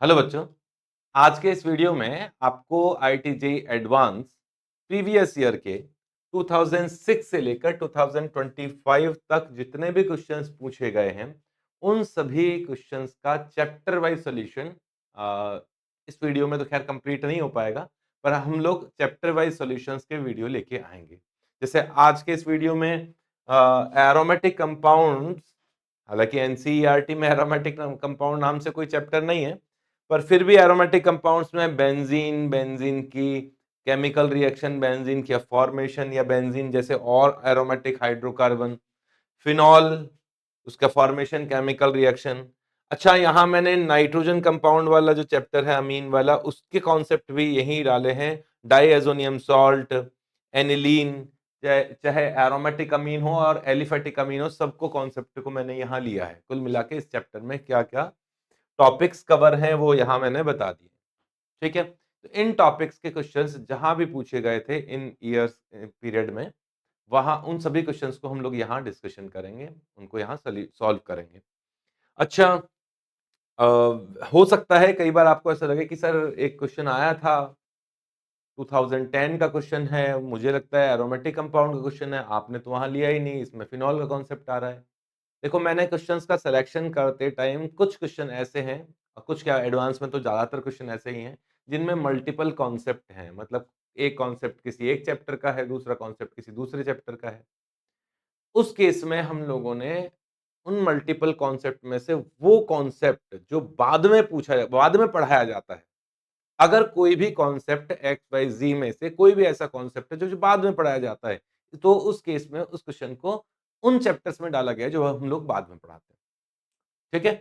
Hello बच्चों, आज के इस वीडियो में आपको आईआईटी एडवांस प्रीवियस ईयर के 2006 से लेकर 2025 तक जितने भी क्वेश्चंस पूछे गए हैं, उन सभी क्वेश्चंस का चैप्टर वाइज सॉल्यूशन इस वीडियो में तो खैर कंप्लीट नहीं हो पाएगा, पर हम लोग चैप्टर वाइज सॉल्यूशंस के वीडियो लेके आएंगे। जैसे आज के इस वीडियो में एरोमेटिक कंपाउंड्स, हालांकि एनसीईआरटी में एरोमेटिक कंपाउंड नाम से कोई चैप्टर नहीं है, पर फिर भी एरोमेटिक कंपाउंड्स में बेंजीन, बेंजीन की केमिकल रिएक्शन, बेंजीन की फॉर्मेशन या बेंजीन जैसे और एरोमेटिक हाइड्रोकार्बन, फिनॉल, उसका फॉर्मेशन, केमिकल रिएक्शन। अच्छा, यहाँ मैंने नाइट्रोजन कंपाउंड वाला जो चैप्टर है अमीन वाला, उसके कॉन्सेप्ट भी यहीं डाले हैं। डाइएजोनियम सॉल्ट, एनिलीन, चाहे एरोमेटिक अमीन हो और एलिफेटिक अमीन हो, सबको कॉन्सेप्ट को मैंने यहाँ लिया है। कुल मिला के इस चैप्टर में क्या क्या टॉपिक्स कवर हैं वो यहाँ मैंने बता दिए। ठीक है, तो इन टॉपिक्स के क्वेश्चंस जहां भी पूछे गए थे इन ईयर्स पीरियड में, वहां उन सभी क्वेश्चंस को हम लोग यहाँ डिस्कशन करेंगे, उनको यहाँ सॉल्व करेंगे। अच्छा, हो सकता है कई बार आपको ऐसा लगे कि सर एक क्वेश्चन आया था 2010 का क्वेश्चन है, मुझे लगता है एरोमेटिक कंपाउंड का क्वेश्चन है, आपने तो वहां लिया ही नहीं, इसमें फिनॉल का कॉन्सेप्ट आ रहा है। देखो, मैंने क्वेश्चंस का सिलेक्शन करते टाइम कुछ क्वेश्चन ऐसे हैं, और कुछ क्या एडवांस में तो ज्यादातर क्वेश्चन ऐसे ही हैं जिनमें मल्टीपल कॉन्सेप्ट हैं, मतलब एक कॉन्सेप्ट किसी एक चैप्टर का है, दूसरा कॉन्सेप्ट किसी दूसरे चैप्टर का है। उस केस में हम लोगों ने उन मल्टीपल कॉन्सेप्ट में से वो कॉन्सेप्ट जो बाद में पढ़ाया जाता है, अगर कोई भी कॉन्सेप्ट एक्स वाई जी में से कोई भी ऐसा कॉन्सेप्ट है जो बाद में पढ़ाया जाता है, तो उस केस में उस क्वेश्चन को उन चैप्टर्स में डाला गया है जो हम लोग बाद में पढ़ाते हैं। ठीक है,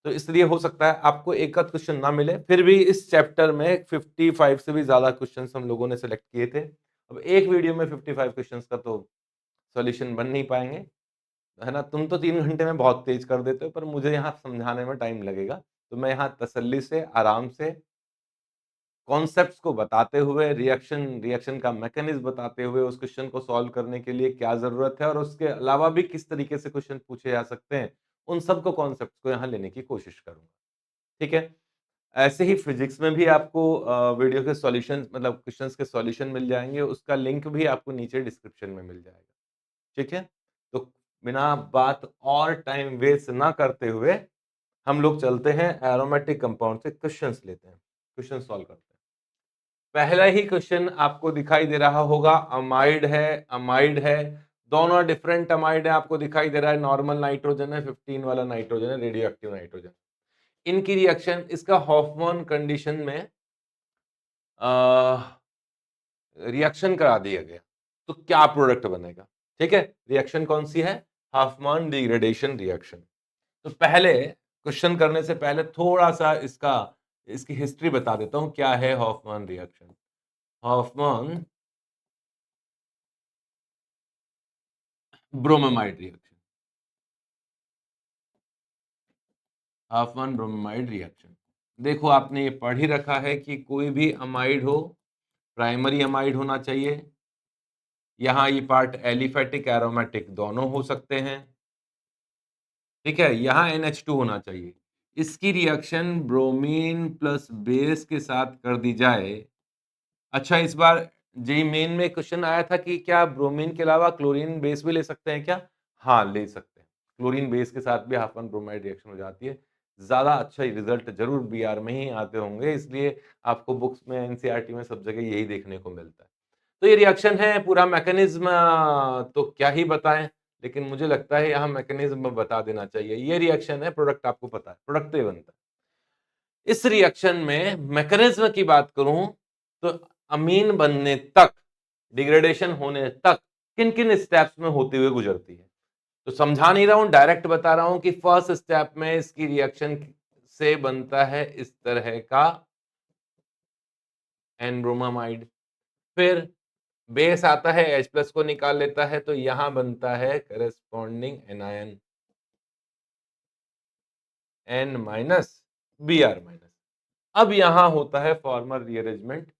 तो इसलिए हो सकता है आपको एक आध क्वेश्चन ना मिले, फिर भी इस चैप्टर में 55 से भी ज्यादा क्वेश्चन हम लोगों ने सेलेक्ट किए थे। अब एक वीडियो में 55 क्वेश्चन का तो सॉल्यूशन बन नहीं पाएंगे, है ना। तुम तो 3 घंटे में बहुत तेज कर देते हो, पर मुझे यहाँ समझाने में टाइम लगेगा, तो मैं यहाँ तसल्ली से आराम से कॉन्सेप्ट्स को बताते हुए, रिएक्शन रिएक्शन का मैकेनिज्म बताते हुए, उस क्वेश्चन को सॉल्व करने के लिए क्या जरूरत है और उसके अलावा भी किस तरीके से क्वेश्चन पूछे जा सकते हैं, उन सबको कॉन्सेप्ट्स को यहाँ लेने की कोशिश करूंगा। ठीक है, ऐसे ही फिजिक्स में भी आपको वीडियो के सॉल्यूशन, मतलब क्वेश्चंस के सॉल्यूशन मिल जाएंगे, उसका लिंक भी आपको नीचे डिस्क्रिप्शन में मिल जाएगा। ठीक है, तो बिना बात और टाइम वेस्ट ना करते हुए हम लोग चलते हैं एरोमेटिक कंपाउंड से क्वेश्चंस लेते हैं, क्वेश्चन सॉल्व करते हैं। पहला ही क्वेश्चन आपको दिखाई दे रहा होगा, अमाइड है, अमाइड है, दोनों डिफरेंट अमाइड है, आपको दिखाई दे रहा है। नॉर्मल नाइट्रोजन है, 15 वाला नाइट्रोजन है, रेडियो एक्टिव नाइट्रोजन। इनकी रिएक्शन, इसका हॉफमैन कंडीशन में रिएक्शन करा दिया गया, तो क्या प्रोडक्ट बनेगा। ठीक है, रिएक्शन कौन सी है? Hoffmann degradation reaction. तो पहले क्वेश्चन करने से पहले थोड़ा सा इसकी हिस्ट्री बता देता हूं, क्या है Hoffmann reaction. Hoffmann bromamide reaction, Hoffmann bromamide reaction. देखो, आपने ये पढ़ ही रखा है कि कोई भी अमाइड हो, प्राइमरी अमाइड होना चाहिए। यहाँ ये पार्ट एलिफेटिक एरोमेटिक दोनों हो सकते हैं। ठीक है, यहाँ NH2 होना चाहिए। इसकी रिएक्शन ब्रोमीन प्लस बेस के साथ कर दी जाए। अच्छा, इस बार जेईई मेन में क्वेश्चन आया था कि क्या ब्रोमीन के अलावा क्लोरीन बेस भी ले सकते हैं क्या? हाँ, ले सकते हैं। क्लोरीन बेस के साथ भी हाफन ब्रोमाइड रिएक्शन हो जाती है। ज्यादा अच्छा रिजल्ट जरूर बीआर में ही आते होंगे, इसलिए आपको बुक्स में, एनसीईआरटी में सब जगह यही देखने को मिलता है। तो ये रिएक्शन है, पूरा मैकेनिज्म तो क्या ही बताएं, लेकिन मुझे लगता है यहाँ मैकेनिज्म बता देना चाहिए। ये रिएक्शन है, प्रोडक्ट आपको पता है, प्रोडक्ट तो ये बनता है। इस रिएक्शन में मैकेनिज्म की बात करूं तो अमीन बनने तक, डिग्रेडेशन होने तक किन किन स्टेप्स में होते हुए गुजरती है, तो समझा नहीं रहा हूं, डायरेक्ट बता रहा हूं कि फर्स्ट स्टेप में इसकी रिएक्शन से बनता है इस तरह का एनब्रोमामाइड। फिर बेस आता है, H प्लस को निकाल लेता है, तो यहां बनता है corresponding anion N minus Br minus. अब यहां होता है फॉर्मल रीअरेंजमेंट,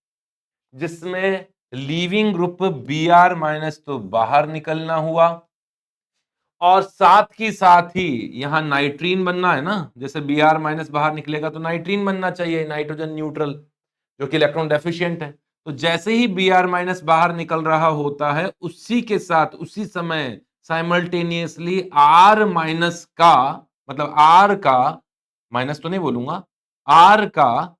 जिसमें लीविंग ग्रुप Br माइनस तो बाहर निकलना हुआ, और साथ ही साथ ही यहां नाइट्रीन बनना है ना, जैसे Br माइनस बाहर निकलेगा तो नाइट्रीन बनना चाहिए, नाइट्रोजन न्यूट्रल, जो कि इलेक्ट्रॉन डेफिशिएंट है। तो जैसे ही Br माइनस बाहर निकल रहा होता है, उसी के साथ उसी समय साइमल्टेनियसली R माइनस का, मतलब R का, माइनस तो नहीं बोलूंगा, R का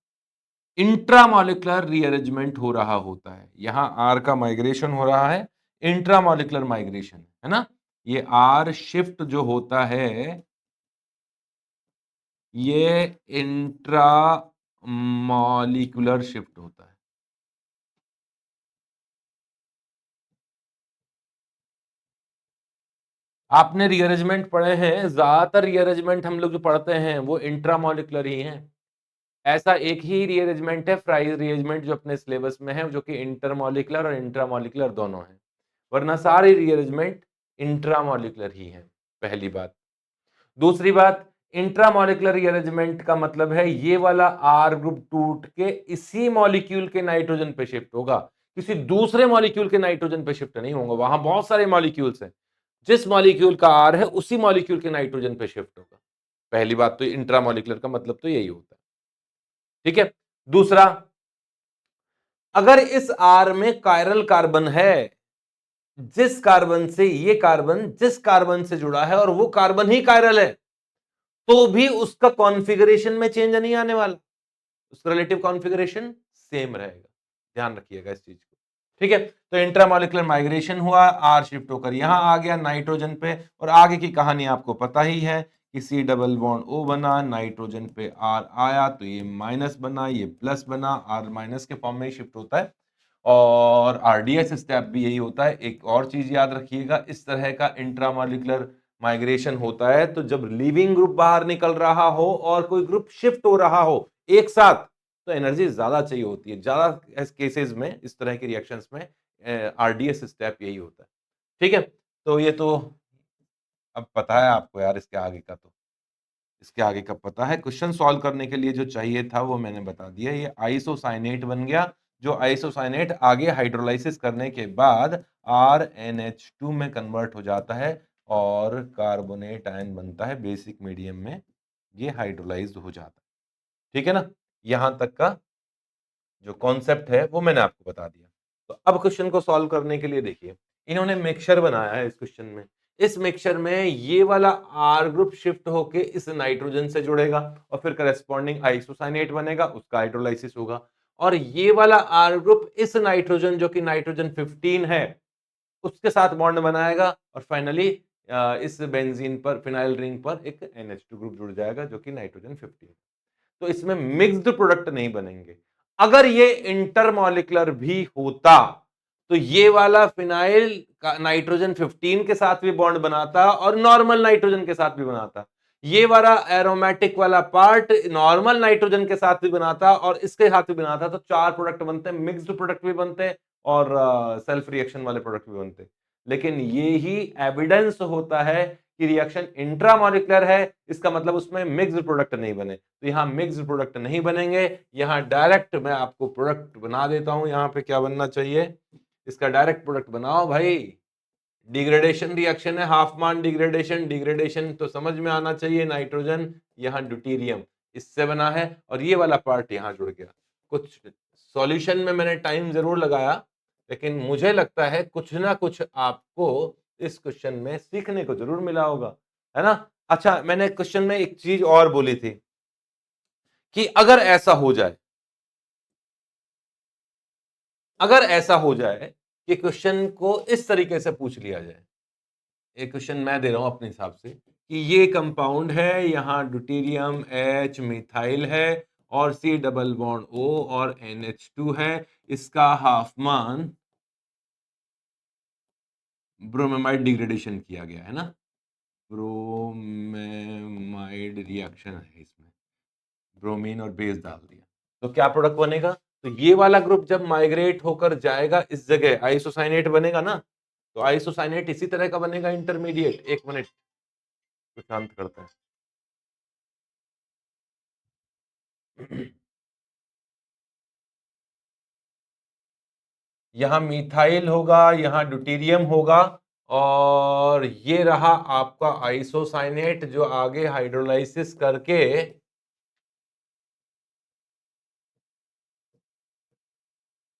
इंट्रामॉलिक्यूलर रीअरेंजमेंट हो रहा होता है। यहां R का माइग्रेशन हो रहा है, इंट्रामॉलिक्यूलर माइग्रेशन, है ना। ये R शिफ्ट जो होता है, ये इंट्रा मॉलिक्यूलर शिफ्ट होता है। आपने रीअरेंजमेंट पढ़े हैं, ज्यादातर रीअरेंजमेंट हम लोग जो पढ़ते हैं वो इंट्रामॉलिक्यूलर ही हैं। ऐसा एक ही रीअरेंजमेंट है, फ्राइज रीअरेंजमेंट, जो अपने सिलेबस में है, जो कि इंटरमॉलिक्यूलर और इंट्रामॉलिक्यूलर दोनों है, वरना सारे रीअरेंजमेंट इंट्रामॉलिक्यूलर ही है। पहली बात। दूसरी बात, इंट्रामॉलिक्यूलर रीअरेंजमेंट का मतलब है ये वाला आर ग्रुप टूट के इसी मॉलिक्यूल के नाइट्रोजन पे शिफ्ट होगा, किसी दूसरे मॉलिक्यूल के नाइट्रोजन पे शिफ्ट नहीं होगा। वहां बहुत सारे मॉलिक्यूल्स हैं, जिस मॉलिक्यूल का आर है उसी मॉलिक्यूल के नाइट्रोजन पे शिफ्ट होगा। पहली बात तो इंट्रामॉलिक्यूलर का मतलब तो यही होता है, ठीक है। दूसरा, अगर इस आर में कायरल कार्बन है, जिस कार्बन से ये कार्बन जिस कार्बन से जुड़ा है और वो कार्बन ही कायरल है, तो भी उसका कॉन्फ़िगरेशन में चेंज नहीं आने वाला, उसका रिलेटिव कॉन्फ़िगरेशन सेम रहेगा। ध्यान रखिएगा इस चीज को, ठीक है। तो इंट्रामॉलिक्यूलर माइग्रेशन हुआ, आर शिफ्ट होकर यहां आ गया नाइट्रोजन पे, और आगे की कहानी आपको पता ही है कि सी डबल बॉन्ड ओ बना, नाइट्रोजन पे आर आया तो ये माइनस बना, ये प्लस बना, आर माइनस के फॉर्म में ही शिफ्ट होता है। और आरडीएस स्टेप भी यही होता है। एक और चीज याद रखिएगा, इस तरह का इंट्रामॉलिक्यूलर माइग्रेशन होता है तो जब लिविंग ग्रुप बाहर निकल रहा हो और कोई ग्रुप शिफ्ट हो रहा हो एक साथ, तो एनर्जी ज्यादा चाहिए होती है। ज्यादा केसेस में इस तरह के रिएक्शंस में आरडीएस स्टेप यही होता है, ठीक है। तो ये तो अब पता है आपको यार, इसके आगे का तो, इसके आगे का पता है। क्वेश्चन सॉल्व करने के लिए जो चाहिए था वो मैंने बता दिया। ये आइसोसाइनेट बन गया, जो आइसोसाइनेट आगे हाइड्रोलाइसिस करने के बाद RnH2 में कन्वर्ट हो जाता है और कार्बोनेट आयन बनता है बेसिक मीडियम में, ये हाइड्रोलाइज्ड हो जाता है, ठीक है ना। यहां तक का जो कॉन्सेप्ट है वो मैंने आपको बता दिया। तो अब क्वेश्चन को सॉल्व करने के लिए देखिए, इन्होंने मिक्सचर बनाया है इस क्वेश्चन में। इस मिक्सचर में ये वाला आर ग्रुप शिफ्ट होके इस नाइट्रोजन से जुड़ेगा और फिर करस्पॉन्डिंग आइसोसाइनेट बनेगा, उसका हाइड्रोलाइसिस होगा। और ये वाला आर ग्रुप इस नाइट्रोजन, जो कि नाइट्रोजन 15 है, उसके साथ बॉन्ड बनाएगा और फाइनली इस बेंजीन पर, फिनाइल रिंग पर एक NH2 ग्रुप जुड़ जाएगा जो कि नाइट्रोजन 15। तो इसमें मिक्स्ड प्रोडक्ट नहीं बनेंगे। अगर ये इंटरमॉलिक्यूलर भी होता तो ये वाला फिनाइल का नाइट्रोजन 15 के साथ भी बॉन्ड बनाता और नॉर्मल नाइट्रोजन के साथ भी बनाता। ये वाला एरोमेटिक वाला पार्ट नॉर्मल नाइट्रोजन के साथ भी बनाता और इसके साथ भी बनाता, तो चार प्रोडक्ट बनते हैं, मिक्स्ड प्रोडक्ट भी बनते हैं और सेल्फ रिएक्शन वाले प्रोडक्ट भी बनते हैं। लेकिन ये ही एविडेंस होता है कि रिएक्शन इंट्रामॉलिक्यूलर है, इसका मतलब उसमें मिक्स्ड प्रोडक्ट नहीं बने। तो यहां मिक्स्ड प्रोडक्ट नहीं बनेंगे, यहां डायरेक्ट मैं आपको प्रोडक्ट बना देता हूं। यहां पे क्या बनना चाहिए, इसका डायरेक्ट प्रोडक्ट बनाओ भाई। डिग्रेडेशन रिएक्शन है, हाफमान डिग्रेडेशन, डिग्रेडेशन तो समझ में आना चाहिए। नाइट्रोजन यहां ड्यूटेरियम इससे बना है और ये वाला पार्ट यहां जुड़ गया। कुछ सॉल्यूशन में मैंने टाइम जरूर लगाया, लेकिन मुझे लगता है कुछ ना कुछ आपको इस क्वेश्चन में सीखने को जरूर मिला होगा, है ना। अच्छा, मैंने क्वेश्चन में एक चीज और बोली थी कि अगर ऐसा हो जाए, अगर ऐसा हो जाए कि क्वेश्चन को इस तरीके से पूछ लिया जाए, एक क्वेश्चन मैं दे रहा हूं अपने हिसाब से कि ये कंपाउंड है, यहां ड्यूटेरियम H मिथाइल है और C डबल बॉन्ड O और NH2 है, इसका हाफ मान ब्रोमेमाइड डिग्रेडेशन किया गया है ना, ब्रोमेमाइड रिएक्शन है इसमें, ब्रोमीन और बेस डाल दिया, तो क्या प्रोडक्ट बनेगा। तो ये वाला ग्रुप जब माइग्रेट होकर जाएगा इस जगह आइसोसाइनेट बनेगा ना, तो आइसोसाइनेट इसी तरह का बनेगा इंटरमीडिएट। एक मिनट तो शांत करते हैं। यहां मिथाइल होगा, यहां ड्यूटेरियम होगा और ये रहा आपका आइसोसाइनेट जो आगे हाइड्रोलाइसिस करके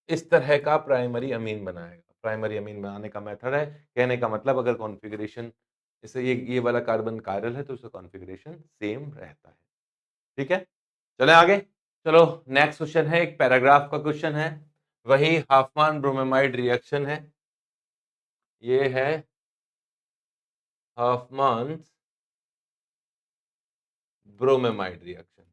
इस तरह का प्राइमरी अमीन बनाएगा। प्राइमरी अमीन बनाने का मेथड है, कहने का मतलब अगर कॉन्फ़िगरेशन जैसे ये वाला कार्बन कायरल है तो उसका कॉन्फ़िगरेशन सेम रहता है। ठीक है? चलें आगे? चलो नेक्स्ट क्वेश्चन है, एक पैराग्राफ का क्वेश्चन है। वही हाफमान ब्रोमेमाइड रिएक्शन है। ये है हाफमान्स ब्रोमेमाइड रिएक्शन,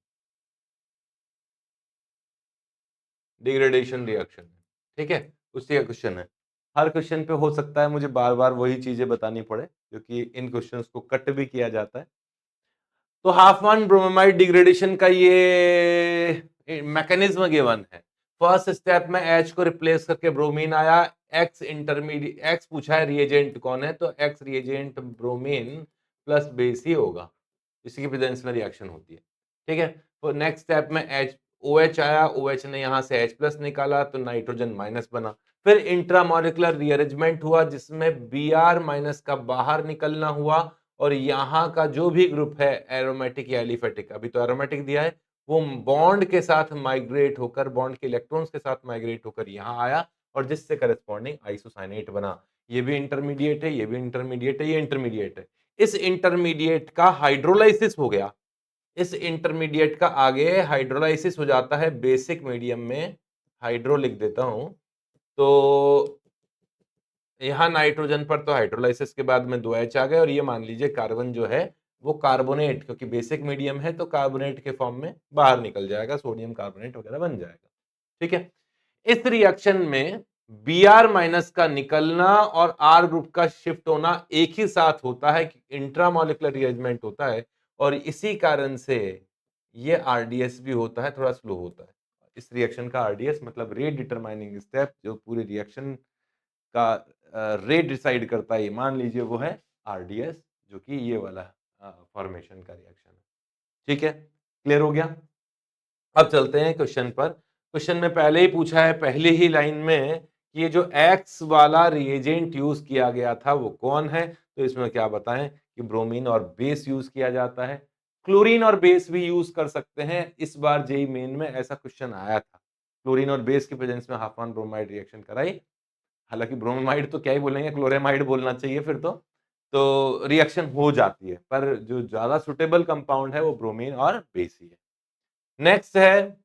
डिग्रेडेशन रिएक्शन। ठीक है? उसी का क्वेश्चन है। हर क्वेश्चन पे हो सकता है मुझे बार-बार वही चीज़ें बतानी पड़े, क्योंकि इन क्वेश्चंस को कट भी किया जाता है। तो हाफमान ब्रोमेमाइड डिग्रेडेशन का ये मैकेनिज्म गिवन है। फर्स्ट स्टेप में H को रिप्लेस करके ब्रोमीन आया, X इंटरमीडिएट X पूछा है रिएजेंट कौन है, तो X reagent bromine plus base ही होगा, इसी की प्रेजेंस में रिएक्शन होती है। ठीक है, तो नेक्स्ट स्टेप में OH आया, OH ने यहां से H प्लस निकाला तो नाइट्रोजन माइनस बना। फिर इंट्रामोलिकुलर रीअरेंजमेंट हुआ जिसमें Br माइनस का बाहर निकलना हुआ और यहाँ का जो भी ग्रुप है एरोमेटिक या एलिफेटिक, अभी तो एरोमेटिक दिया है, वो बॉन्ड के साथ माइग्रेट होकर, बॉन्ड के इलेक्ट्रॉन्स के साथ माइग्रेट होकर यहाँ आया और जिससे करस्पॉन्डिंग आइसोसाइनेट बना। ये भी इंटरमीडिएट है, ये भी इंटरमीडिएट है, ये इंटरमीडिएट है। इस इंटरमीडिएट का हाइड्रोलाइसिस हो गया, इस इंटरमीडिएट का आगे हाइड्रोलाइसिस हो जाता है बेसिक मीडियम में, हाइड्रो लिख देता हूं, तो यहाँ नाइट्रोजन पर तो हाइड्रोलाइसिस के बाद में 2H आ गए और ये मान लीजिए कार्बन जो है वो कार्बोनेट, क्योंकि बेसिक मीडियम है तो कार्बोनेट के फॉर्म में बाहर निकल जाएगा, सोडियम कार्बोनेट वगैरह बन जाएगा। ठीक है, इस रिएक्शन में Br माइनस का निकलना और R ग्रुप का शिफ्ट होना एक ही साथ होता है, इंट्रामोलिकुलर रिअरेंजमेंट होता है और इसी कारण से ये RDS भी होता है, थोड़ा स्लो होता है। इस रिएक्शन का RDS मतलब रेट डिटरमाइनिंग स्टेप, जो पूरे रिएक्शन का रेट डिसाइड करता है, मान लीजिए वो है RDS, जो कि ये वाला फॉर्मेशन का रिएक्शन है। ठीक है, क्लियर हो गया? अब चलते हैं क्वेश्चन पर। क्वेश्चन में पहले ही पूछा है, पहली ही लाइन में, कि ये जो X वाला रिएजेंट यूज किया गया था वो कौन है, तो इसमें क्या बताएं कि ब्रोमीन और बेस यूज किया जाता है। क्लोरीन और बेस भी यूज कर सकते हैं, इस बार जेई मेन में ऐसा क्वेश्चन आया था, क्लोरीन और बेस की प्रेजेंस में हाफमान ब्रोमाइड रिएक्शन कराई। हालांकि ब्रोमाइड तो क्या ही बोलेंगे, क्लोरेमाइड बोलना चाहिए फिर तो रिएक्शन हो जाती है, पर जो ज्यादा सुटेबल कंपाउंड है वो ब्रोमीन और बेस ही है। नेक्स्ट है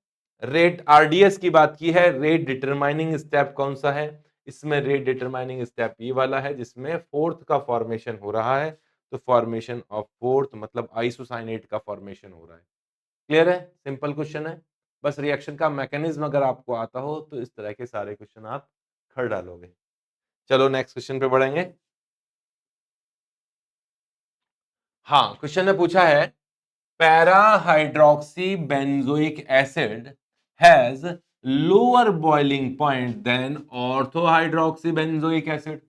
रेट, आरडीएस की बात की है, रेट डिटरमाइनिंग स्टेप कौन सा है, इसमें रेट डिटरमाइनिंग स्टेप ये वाला है जिसमें फोर्थ का फॉर्मेशन हो रहा है, तो फॉर्मेशन ऑफ फोर्थ मतलब आइसोसाइनेट का फॉर्मेशन हो रहा है। क्लियर है, सिंपल क्वेश्चन है। बस रिएक्शन का मैकेनिज्म अगर आपको आता हो तो इस तरह के सारे क्वेश्चन आप कर डालोगे। चलो नेक्स्ट क्वेश्चन पे बढ़ेंगे। हाँ, क्वेश्चन में पूछा है para hydroxy benzoic acid has lower boiling point than ortho hydroxy benzoic acid.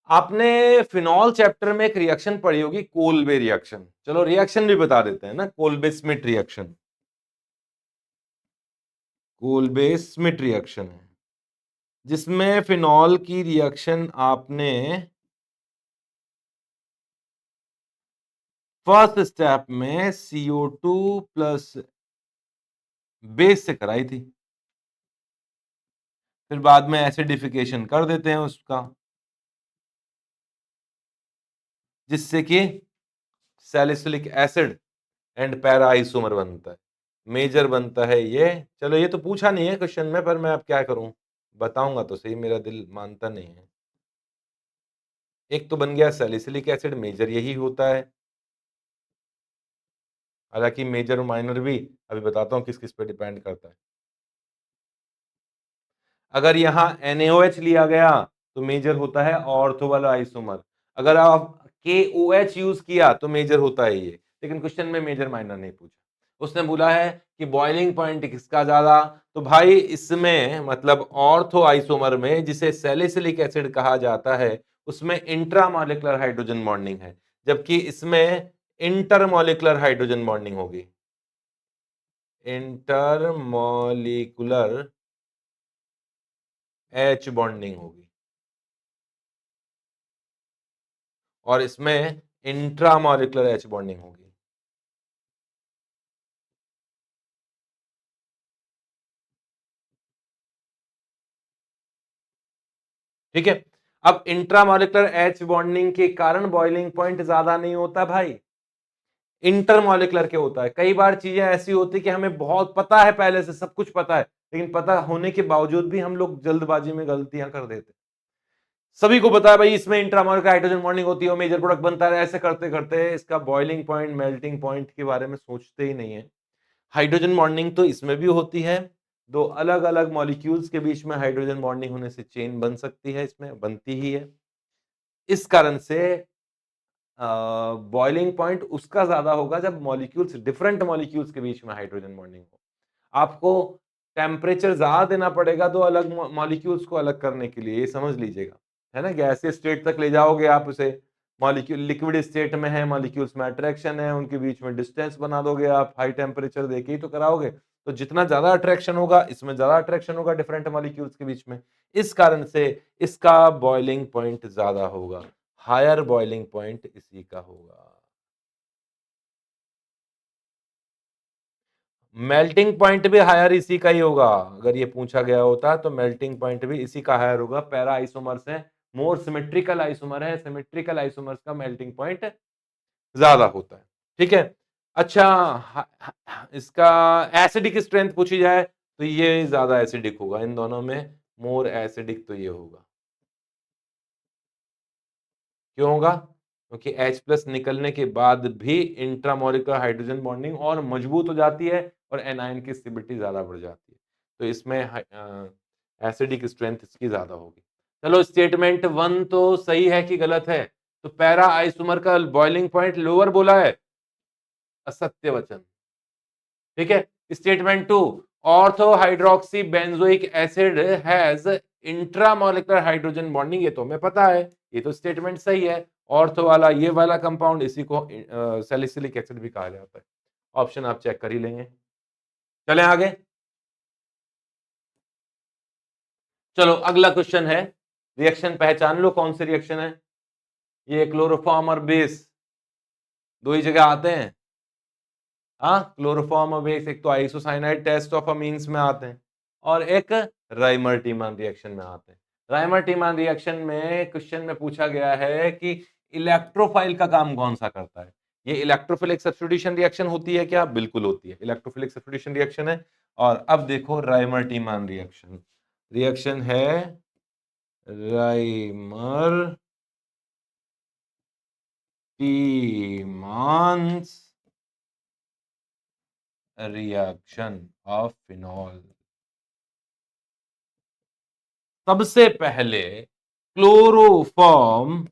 आपने फिनॉल चैप्टर में एक रिएक्शन पढ़ी होगी, कोल्बे रिएक्शन। चलो रिएक्शन भी बता देते हैं ना, Kolbe Schmitt reaction. Kolbe Schmitt reaction है जिसमें फिनॉल की रिएक्शन आपने फर्स्ट स्टेप में CO2 प्लस बेस से कराई थी, फिर बाद में एसिडिफिकेशन कर देते हैं उसका, जिससे कि salicylic acid and para isomer बनता है, मेजर बनता है ये। चलो ये तो पूछा नहीं है क्वेश्चन में, पर मैं अब क्या करूं, बताऊंगा तो सही, मेरा दिल मानता नहीं है। एक तो बन गया सैलिसिलिक एसिड, मेजर यही होता है, हालांकि मेजर और माइनर भी अभी बताता हूं किस किस पे डिपेंड करता है। अगर यहाँ NaOH लिया गया तो मेजर होता है ऑर्थो वाला आइसोमर, अगर आप KOH यूज किया तो मेजर होता है ये, लेकिन क्वेश्चन में मेजर माइनर नहीं पूछा। उसने बोला है कि बॉइलिंग पॉइंट किसका ज्यादा, तो भाई इसमें मतलब ऑर्थो आइसोमर में जिसे सैलिसिलिक एसिड कहा जाता है उसमें इंट्रामॉलिक्यूलर हाइड्रोजन बॉन्डिंग है, जबकि इसमें इंटरमॉलिक्यूलर हाइड्रोजन बॉन्डिंग होगी, इंटरमॉलिक्यूलर H बॉन्डिंग होगी। और इसमें इंट्रामॉलिक्यूलर H बॉन्डिंग होगी। ठीक है, अब इंट्रामॉलिक्यूलर H बॉन्डिंग के कारण बॉइलिंग पॉइंट ज्यादा नहीं होता भाई, इंटरमॉलिक्यूलर के होता है। कई बार चीजें ऐसी होती कि हमें बहुत पता है, पहले से सब कुछ पता है, लेकिन पता होने के बावजूद भी हम लोग जल्दबाजी में गलतियां कर देते। सभी को पता है भाई इसमें इंट्रामॉलिक्यूलर हाइड्रोजन बॉन्डिंग होती है, मेजर प्रोडक्ट बनता है, ऐसे करते करते इसका बॉइलिंग पॉइंट, मेल्टिंग पॉइंट के बारे में सोचते ही नहीं है। हाइड्रोजन बॉन्डिंग तो इसमें भी होती है, दो अलग अलग मॉलिक्यूल्स के बीच में हाइड्रोजन बॉन्डिंग होने से चेन बन सकती है, इसमें बनती ही है। इस कारण से बॉइलिंग पॉइंट उसका ज्यादा होगा जब मॉलिक्यूल्स, डिफरेंट मॉलिक्यूल्स के बीच में हाइड्रोजन बॉन्डिंग हो। आपको टेम्परेचर ज्यादा देना पड़ेगा दो अलग मॉलिक्यूल्स को अलग करने के लिए, ये समझ लीजिएगा, है ना। गैसीय स्टेट तक ले जाओगे आप उसे, मॉलिक्यूल लिक्विड स्टेट में है, मॉलिक्यूल्स में अट्रैक्शन है, उनके बीच में डिस्टेंस बना दोगे आप, हाई टेम्परेचर देके ही तो कराओगे, तो जितना ज्यादा अट्रैक्शन होगा, इसमें ज्यादा अट्रैक्शन होगा डिफरेंट मॉलिक्यूल्स के बीच में, इस कारण से इसका बॉइलिंग पॉइंट ज्यादा होगा, हायर बॉइलिंग पॉइंट इसी का होगा। मेल्टिंग पॉइंट भी हायर इसी का ही होगा, अगर ये पूछा गया होता तो मेल्टिंग पॉइंट भी इसी का हायर होगा। पैरा आइसोमर्स है, मोर सिमेट्रिकल आइसोमर है, सिमेट्रिकल आइसोमर्स का मेल्टिंग पॉइंट ज्यादा होता है। ठीक है, अच्छा, इसका एसिडिक स्ट्रेंथ पूछी जाए तो ये ज्यादा एसिडिक होगा, इन दोनों में मोर एसिडिक तो ये होगा। क्यों होगा? क्योंकि H प्लस निकलने के बाद भी इंट्रामोलिकुलर हाइड्रोजन बॉन्डिंग और मजबूत हो जाती है और एनायन की स्टेबिलिटी ज्यादा बढ़ जाती है, तो इसमें एसिडिक स्ट्रेंथ इसकी ज्यादा होगी। चलो, स्टेटमेंट वन तो सही है कि गलत है? तो पैरा आइसोमर का बॉइलिंग पॉइंट लोअर बोला है, असत्य वचन। ठीक है, statement two, ortho hydroxy benzoic acid has intramolecular hydrogen bonding, ये तो हमें पता है, ये तो स्टेटमेंट सही है। ऑर्थो वाला ये वाला कंपाउंड, इसी को सैलिसिलिक एसिड भी कहा जाता है। ऑप्शन आप चेक कर ही लेंगे। चलें आगे। चलो, अगला क्वेश्चन है, रिएक्शन पहचान लो कौन सी रिएक्शन है। ये क्लोरोफॉर्म और बेस दो ही जगह आते हैं। हाँ, क्लोरोफॉर्म और बेस, एक तो आइसोसाइनाइड टेस्ट ऑफ अमीन्स में आते हैं और एक राइमर टीमान रिएक्शन में आते हैं। राइमर टीमान रिएक्शन में क्वेश्चन में पूछा गया है कि इलेक्ट्रोफाइल का काम कौन सा करता है। ये इलेक्ट्रोफिलिक सब्स्टिट्यूशन रिएक्शन होती है क्या? बिल्कुल होती है, इलेक्ट्रोफिलिक सब्स्टिट्यूशन रिएक्शन है। और अब देखो राइमर टीमान रिएक्शन, रिएक्शन है राइमर टीमांस रिएक्शन ऑफ फिनॉल। सबसे पहले क्लोरोफॉर्म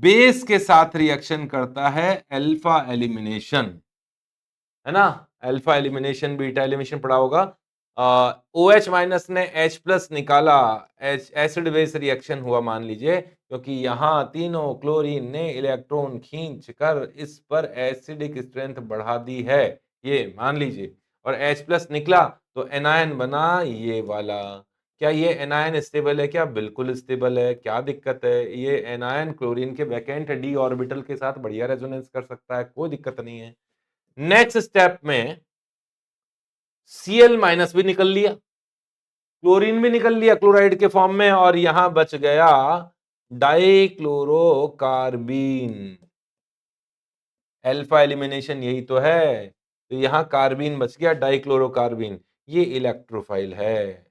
बेस के साथ रिएक्शन करता है, अल्फा एलिमिनेशन, है ना। अल्फा एलिमिनेशन, बीटा एलिमिनेशन पढ़ा होगा। ओ एच माइनस ने H प्लस निकाला, एसिड बेस रिएक्शन हुआ मान लीजिए, क्योंकि यहां तीनों क्लोरीन ने इलेक्ट्रॉन खींच कर इस पर एसिडिक स्ट्रेंथ बढ़ा दी है, ये मान लीजिए, और H प्लस निकला तो एनायन बना ये वाला। क्या ये एनायन स्टेबल है क्या? बिल्कुल स्टेबल है। क्या दिक्कत है? ये एनायन क्लोरीन के वैकेंट डी ऑर्बिटल के साथ बढ़िया रेजोनेंस कर सकता है, कोई दिक्कत नहीं है। नेक्स्ट स्टेप में Cl माइनस भी निकल लिया, क्लोरीन भी निकल लिया क्लोराइड के फॉर्म में, और यहां बच गया डाइक्लोरोकार्बीन। अल्फा एलिमिनेशन यही तो है, तो यहां कार्बीन बच गया, डाइक्लोरोकार्बीन। ये इलेक्ट्रोफाइल है।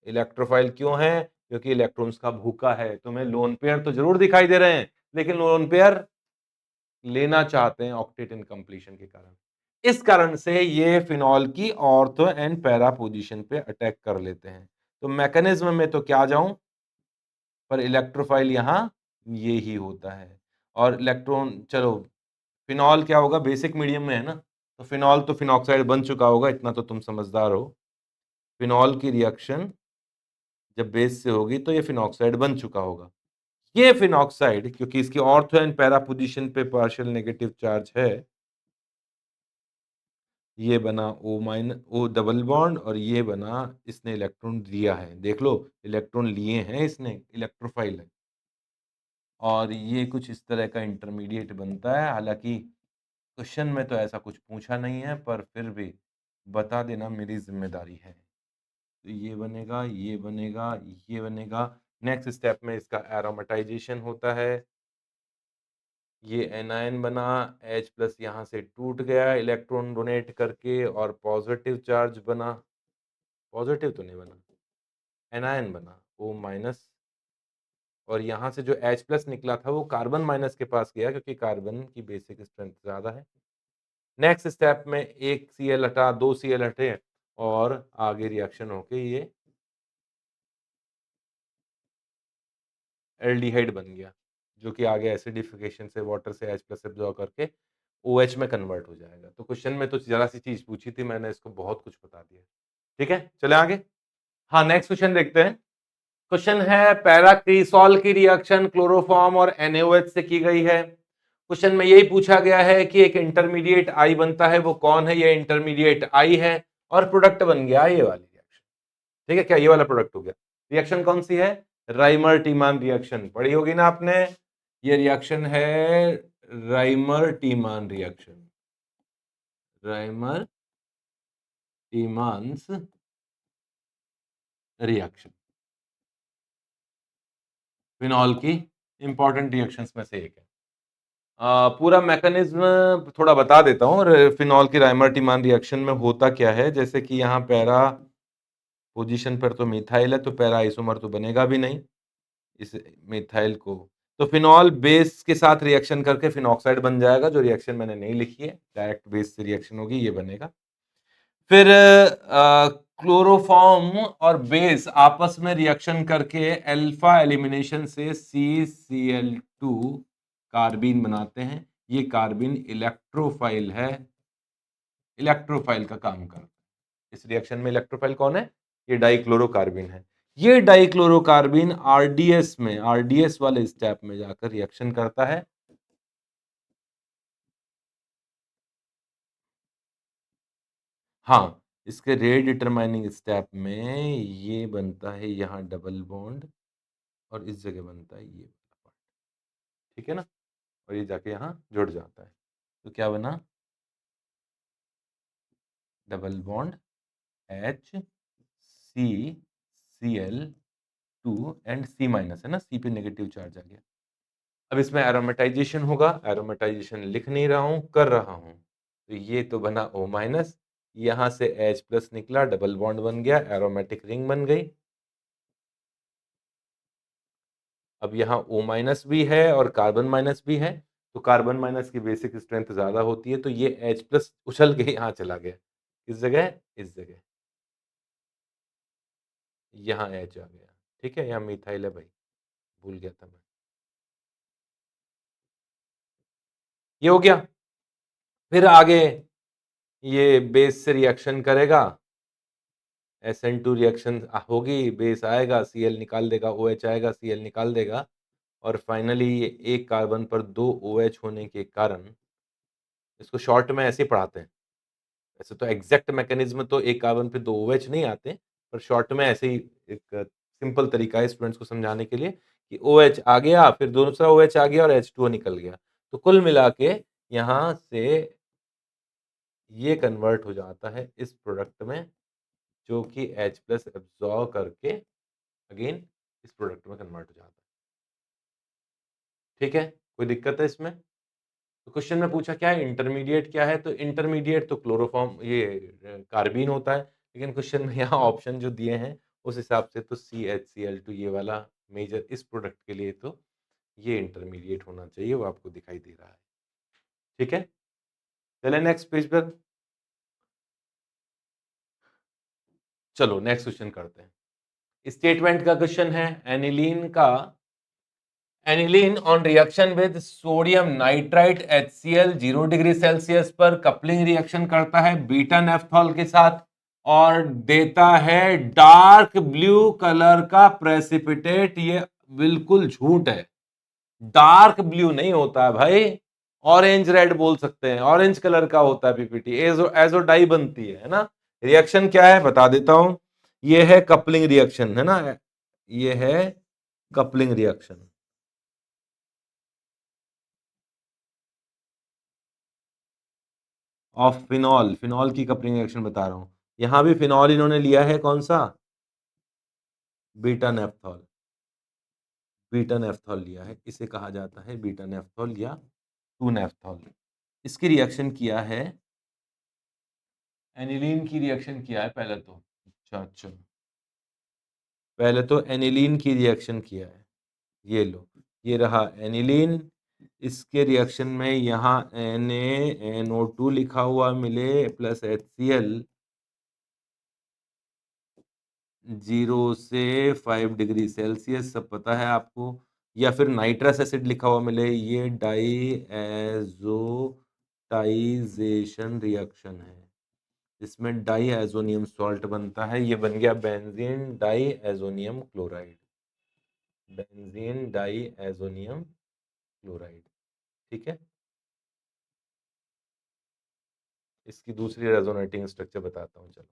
इलेक्ट्रोफाइल क्यों है? क्योंकि इलेक्ट्रॉन्स का भूखा है। तुम्हें लोन पेयर तो जरूर दिखाई दे रहे हैं, लेकिन लोन पेयर लेना चाहते हैं ऑक्टेट इनकम्प्लीशन के कारण। इस कारण से ये फिनॉल की ऑर्थो एंड पैरा पोजीशन पे अटैक कर लेते हैं। तो मैकेनिज्म में तो क्या जाऊं, पर इलेक्ट्रोफाइल यहां ये ही होता है। और इलेक्ट्रॉन, चलो, फिनॉल क्या होगा, बेसिक मीडियम में है ना, तो फिनॉल तो फिनॉक्साइड बन चुका होगा, इतना तो तुम समझदार हो। फिनॉल की रिएक्शन जब बेस से होगी तो ये फिनॉक्साइड बन चुका होगा। ये फिनॉक्साइड, क्योंकि इसकी ऑर्थो एंड पैरा पोजीशन पे पार्शियल नेगेटिव चार्ज है, ये बना O डबल बॉन्ड और ये बना, इसने इलेक्ट्रॉन दिया है, देख लो इलेक्ट्रॉन लिए हैं इसने, इलेक्ट्रोफाइल है। और ये कुछ इस तरह का इंटरमीडिएट बनता है। हालांकि क्वेश्चन में तो ऐसा कुछ पूछा नहीं है, पर फिर भी बता देना मेरी जिम्मेदारी है। तो ये बनेगा, ये बनेगा, ये बनेगा। नेक्स्ट स्टेप में इसका एरोमेटाइजेशन होता है। ये एनायन बना, H प्लस यहाँ से टूट गया इलेक्ट्रॉन डोनेट करके और पॉजिटिव चार्ज बना, पॉजिटिव तो नहीं बना, एनायन बना O माइनस, और यहाँ से जो H प्लस निकला था वो कार्बन माइनस के पास गया क्योंकि कार्बन की बेसिक स्ट्रेंथ ज़्यादा है। नेक्स्ट स्टेप में एक Cl हटा, 2 Cl हटे और आगे रिएक्शन होके ये एल्डिहाइड बन गया, जो कि आगे एसिडिफिकेशन से वाटर से H प्लस एब्जॉर्ब करके OH में कन्वर्ट हो जाएगा। तो क्वेश्चन में तो ज़रा सी चीज़ पूछी थी, मैंने इसको बहुत कुछ बता दिया। ठीक है, चलें आगे। हाँ, नेक्स्ट क्वेश्चन देखते हैं। क्वेश्चन है पैराक्रीसॉल की रिएक्शन क्लोरोफॉर्म और NaOH से की गई है। क्वेश्चन में यही पूछा गया है कि एक इंटरमीडिएट I बनता है, वो कौन है? ये इंटरमीडिएट I है और प्रोडक्ट बन गया ये वाली रिएक्शन। ठीक है, क्या ये वाला प्रोडक्ट हो गया? रिएक्शन कौन सी है? राइमर टीमान रिएक्शन, पढ़ी होगी ना आपने। ये रिएक्शन है Reimer Tiemann reaction, Reimer Tiemann's reaction, phenol की इंपॉर्टेंट रिएक्शंस में से एक है। पूरा मैकेनिज्म थोड़ा बता देता हूँ। फिनॉल की राइमर टीमान रिएक्शन में होता क्या है, जैसे कि यहाँ पैरा पोजीशन पर तो मिथाइल है, तो पैरा आइसोमर तो बनेगा भी नहीं इस मिथाइल को, तो फिनॉल बेस के साथ रिएक्शन करके फिनॉक्साइड बन जाएगा, जो रिएक्शन मैंने नहीं लिखी है, डायरेक्ट बेस से रिएक्शन होगी, ये बनेगा। फिर क्लोरोफॉर्म और बेस आपस में रिएक्शन करके अल्फा एलिमिनेशन से CCl2 कार्बिन बनाते हैं। ये कार्बिन इलेक्ट्रोफाइल है, इलेक्ट्रोफाइल का काम करता है। इस रिएक्शन में इलेक्ट्रोफाइल कौन है? ये डाइक्लोरोकार्बिन है। ये डाइक्लोरोकार्बिन आरडीएस वाले स्टेप में जाकर रिएक्शन करता है। हाँ, इसके रेट डिटरमाइनिंग स्टेप में ये बनता है यहाँ डबल बॉन्ड और इस जगह बनता है ये वाला पार्ट, ठीक है ना, और ये जाके यहाँ जुड़ जाता है। तो क्या बना? Double bond HCCl2 and C minus है ना, C पे नेगेटिव चार्ज आ गया। अब इसमें एरोमेटाइजेशन होगा, एरोमेटाइजेशन लिख नहीं रहा हूं, कर रहा हूं। तो ये तो बना O माइनस, यहां से H प्लस निकला, डबल बॉन्ड बन गया, एरोमेटिक रिंग बन गई। अब यहाँ O माइनस भी है और कार्बन माइनस भी है, तो कार्बन माइनस की बेसिक स्ट्रेंथ ज्यादा होती है, तो ये H प्लस उछल के यहाँ चला गया, इस जगह, इस जगह, यहाँ H आ गया। ठीक है, यहाँ मिथाइल है भाई, भूल गया था मैं। ये हो गया। फिर आगे ये बेस से रिएक्शन करेगा, SN2 रिएक्शन होगी, बेस आएगा, Cl निकाल देगा, OH आएगा, Cl निकाल देगा, और फाइनली ये एक कार्बन पर 2 OH होने के कारण, इसको शॉर्ट में ऐसे ही पढ़ाते हैं। वैसे तो एग्जैक्ट मैकेनिज्म तो एक कार्बन पे 2 OH नहीं आते, पर शॉर्ट में ऐसे ही एक सिंपल तरीका है स्टूडेंट्स को समझाने के लिए कि OH आ गया, फिर दूसरा OH आ गया और H2O निकल गया। तो कुल मिला के यहाँ से ये कन्वर्ट हो जाता है इस प्रोडक्ट में, जो कि H प्लस एब्जॉर्ब करके अगेन इस प्रोडक्ट में कन्वर्ट हो जाता है। ठीक है, कोई दिक्कत है इसमें? तो क्वेश्चन में पूछा क्या है, इंटरमीडिएट क्या है? तो इंटरमीडिएट तो क्लोरोफॉर्म ये कार्बीन होता है, लेकिन क्वेश्चन में यहाँ ऑप्शन जो दिए हैं उस हिसाब से तो CHCl2 ये वाला मेजर इस प्रोडक्ट के लिए तो ये इंटरमीडिएट होना चाहिए, वो आपको दिखाई दे रहा है। ठीक है, चले नेक्स्ट पेज पर। चलो नेक्स्ट क्वेश्चन करते हैं। स्टेटमेंट का क्वेश्चन है, aniline on reaction with sodium nitrite HCl 0 degree Celsius पर कपलिंग रिएक्शन करता है बीटा नेफ्थॉल के साथ और देता है डार्क ब्लू कलर का प्रेसिपिटेट। ये बिल्कुल झूठ है, डार्क ब्लू नहीं होता है भाई, ऑरेंज रेड बोल सकते हैं, ऑरेंज कलर का होता है पीपीटी, एजो एजो डाई बनती है ना। रिएक्शन क्या है बता देता हूं, ये है कपलिंग रिएक्शन है ना, ये है coupling reaction. Of phenol, phenol की कपलिंग रिएक्शन बता रहा हूं। यहां भी फिनॉल इन्होंने लिया है कौन सा, बीटा नेफ्थॉल, बीटा नेफ्थॉल लिया है, इसे कहा जाता है बीटा नेफ्थॉल या टू नेफ्थॉल। इसकी रिएक्शन किया है, एनिलीन की रिएक्शन किया है पहले तो, अच्छा अच्छा, पहले तो एनिलीन की रिएक्शन किया है, ये लो, ये रहा एनिलीन। इसके रिएक्शन में यहाँ Na NO2 लिखा हुआ मिले प्लस HCl, 0 से 5 डिग्री सेल्सियस सब पता है आपको, या फिर नाइट्रस एसिड लिखा हुआ मिले, ये डाई एजोटाइजेशन रिएक्शन है, इसमें डाई एजोनियम सॉल्ट बनता है, ये बन गया benzene diazonium chloride, benzene diazonium chloride, ठीक है। इसकी दूसरी रेजोनेटिंग स्ट्रक्चर बताता हूँ चलो,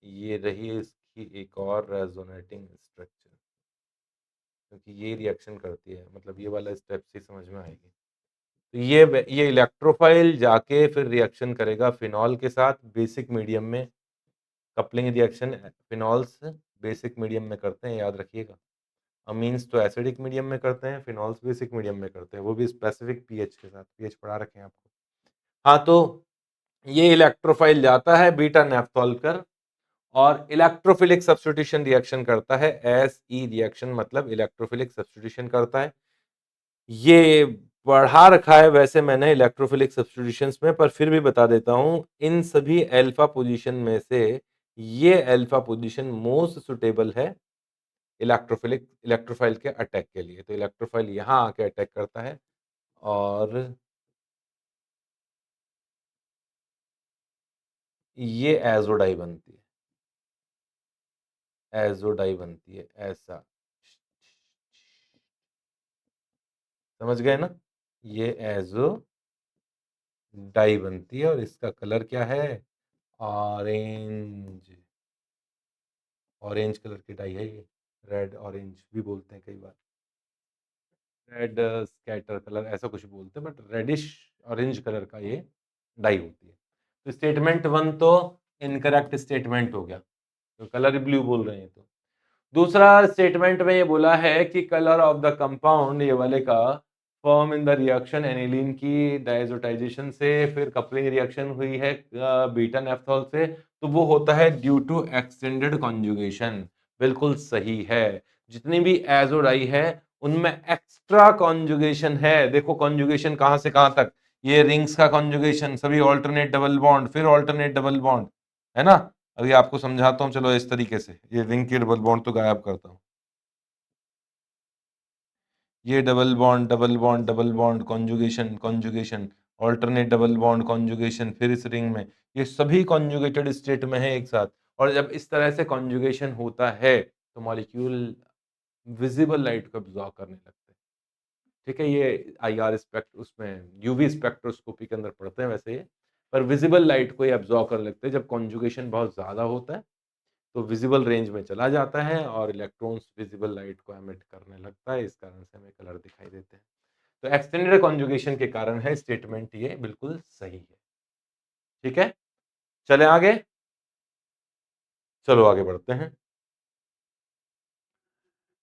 ये रही इसकी एक और रेजोनेटिंग स्ट्रक्चर, क्योंकि ये रिएक्शन करती है, मतलब ये वाला स्टेप से समझ में आएगी। तो ये इलेक्ट्रोफाइल जाके फिर रिएक्शन करेगा फिनॉल के साथ बेसिक मीडियम में, coupling reaction phenols basic medium में करते हैं, याद रखिएगा। अमीन्स तो एसिडिक मीडियम में करते हैं, फिनॉल्स बेसिक मीडियम में करते हैं, वो भी स्पेसिफिक पीएच के साथ, पीएच पढ़ा रखे हैं आपको। हाँ, तो ये इलेक्ट्रोफाइल जाता है बीटा नेफ्थॉल कर और इलेक्ट्रोफिलिक सब्स्टिट्यूशन रिएक्शन करता है, SE रिएक्शन मतलब इलेक्ट्रोफिलिक सब्स्टिट्यूशन करता है। ये पढ़ा रखा है वैसे मैंने इलेक्ट्रोफिलिक सब्स्टिट्यूशंस में, पर फिर भी बता देता हूं, इन सभी अल्फा पोजीशन में से ये अल्फा पोजीशन मोस्ट सुटेबल है इलेक्ट्रोफिलिक इलेक्ट्रोफाइल के अटैक के लिए। तो इलेक्ट्रोफाइल यहां आके अटैक करता है और ये एजोडाई बनती है, एजोडाई बनती है ऐसा, समझ गए ना, ये एजो डाई बनती है और इसका कलर क्या है, ऑरेंज, ऑरेंज कलर की डाई है ये, रेड ऑरेंज भी बोलते हैं कई बार, रेड स्कैटर कलर ऐसा कुछ बोलते हैं, बट रेडिश ऑरेंज कलर का ये डाई होती है। तो स्टेटमेंट वन तो इनकरेक्ट स्टेटमेंट हो गया, तो कलर ब्लू बोल रहे हैं। तो दूसरा स्टेटमेंट में ये बोला है कि कलर ऑफ द कंपाउंड, ये वाले का, form in the reaction aniline की डायजोटाइजेशन से, फिर कपलिंग रिएक्शन हुई है बीटा नेफ्थॉल से, तो वो होता है ड्यू टू एक्सटेंडेड कॉन्जुगेशन। बिल्कुल सही है, जितनी भी एजोडाई है उनमें एक्स्ट्रा कॉन्जुगेशन है। देखो कॉन्जुगेशन कहां से कहां तक, ये रिंग्स का कॉन्जुगेशन, सभी ऑल्टरनेट डबल बॉन्ड, फिर ऑल्टरनेट डबल बॉन्ड, है ना। अभी आपको समझाता हूँ चलो इस तरीके से, ये रिंग की डबल बॉन्ड तो गायब करता हूँ, ये double bond double bond double bond conjugation conjugation, alternate double bond conjugation, फिर इस रिंग में, ये सभी कॉन्जुगेटेड स्टेट में है एक साथ। और जब इस तरह से कॉन्जुगेशन होता है तो मॉलिक्यूल विजिबल लाइट को एब्जॉर्ब करने लगते हैं, ठीक है। ये IR स्पेक्ट उसमें यूवी स्पेक्ट्रोस्कोपी के अंदर पढ़ते हैं वैसे ये, पर विजिबल लाइट को ये एब्जॉर्ब कर लेते हैं जब कॉन्जुगेशन बहुत ज्यादा होता है, तो विजिबल रेंज में चला जाता है और इलेक्ट्रॉन्स विजिबल लाइट को एमिट करने लगता है, इस कारण से हमें कलर दिखाई देते हैं। तो एक्सटेंडेड कॉन्जुगेशन के कारण है स्टेटमेंट, ये बिल्कुल सही है, ठीक है। चले आगे, चलो आगे बढ़ते हैं।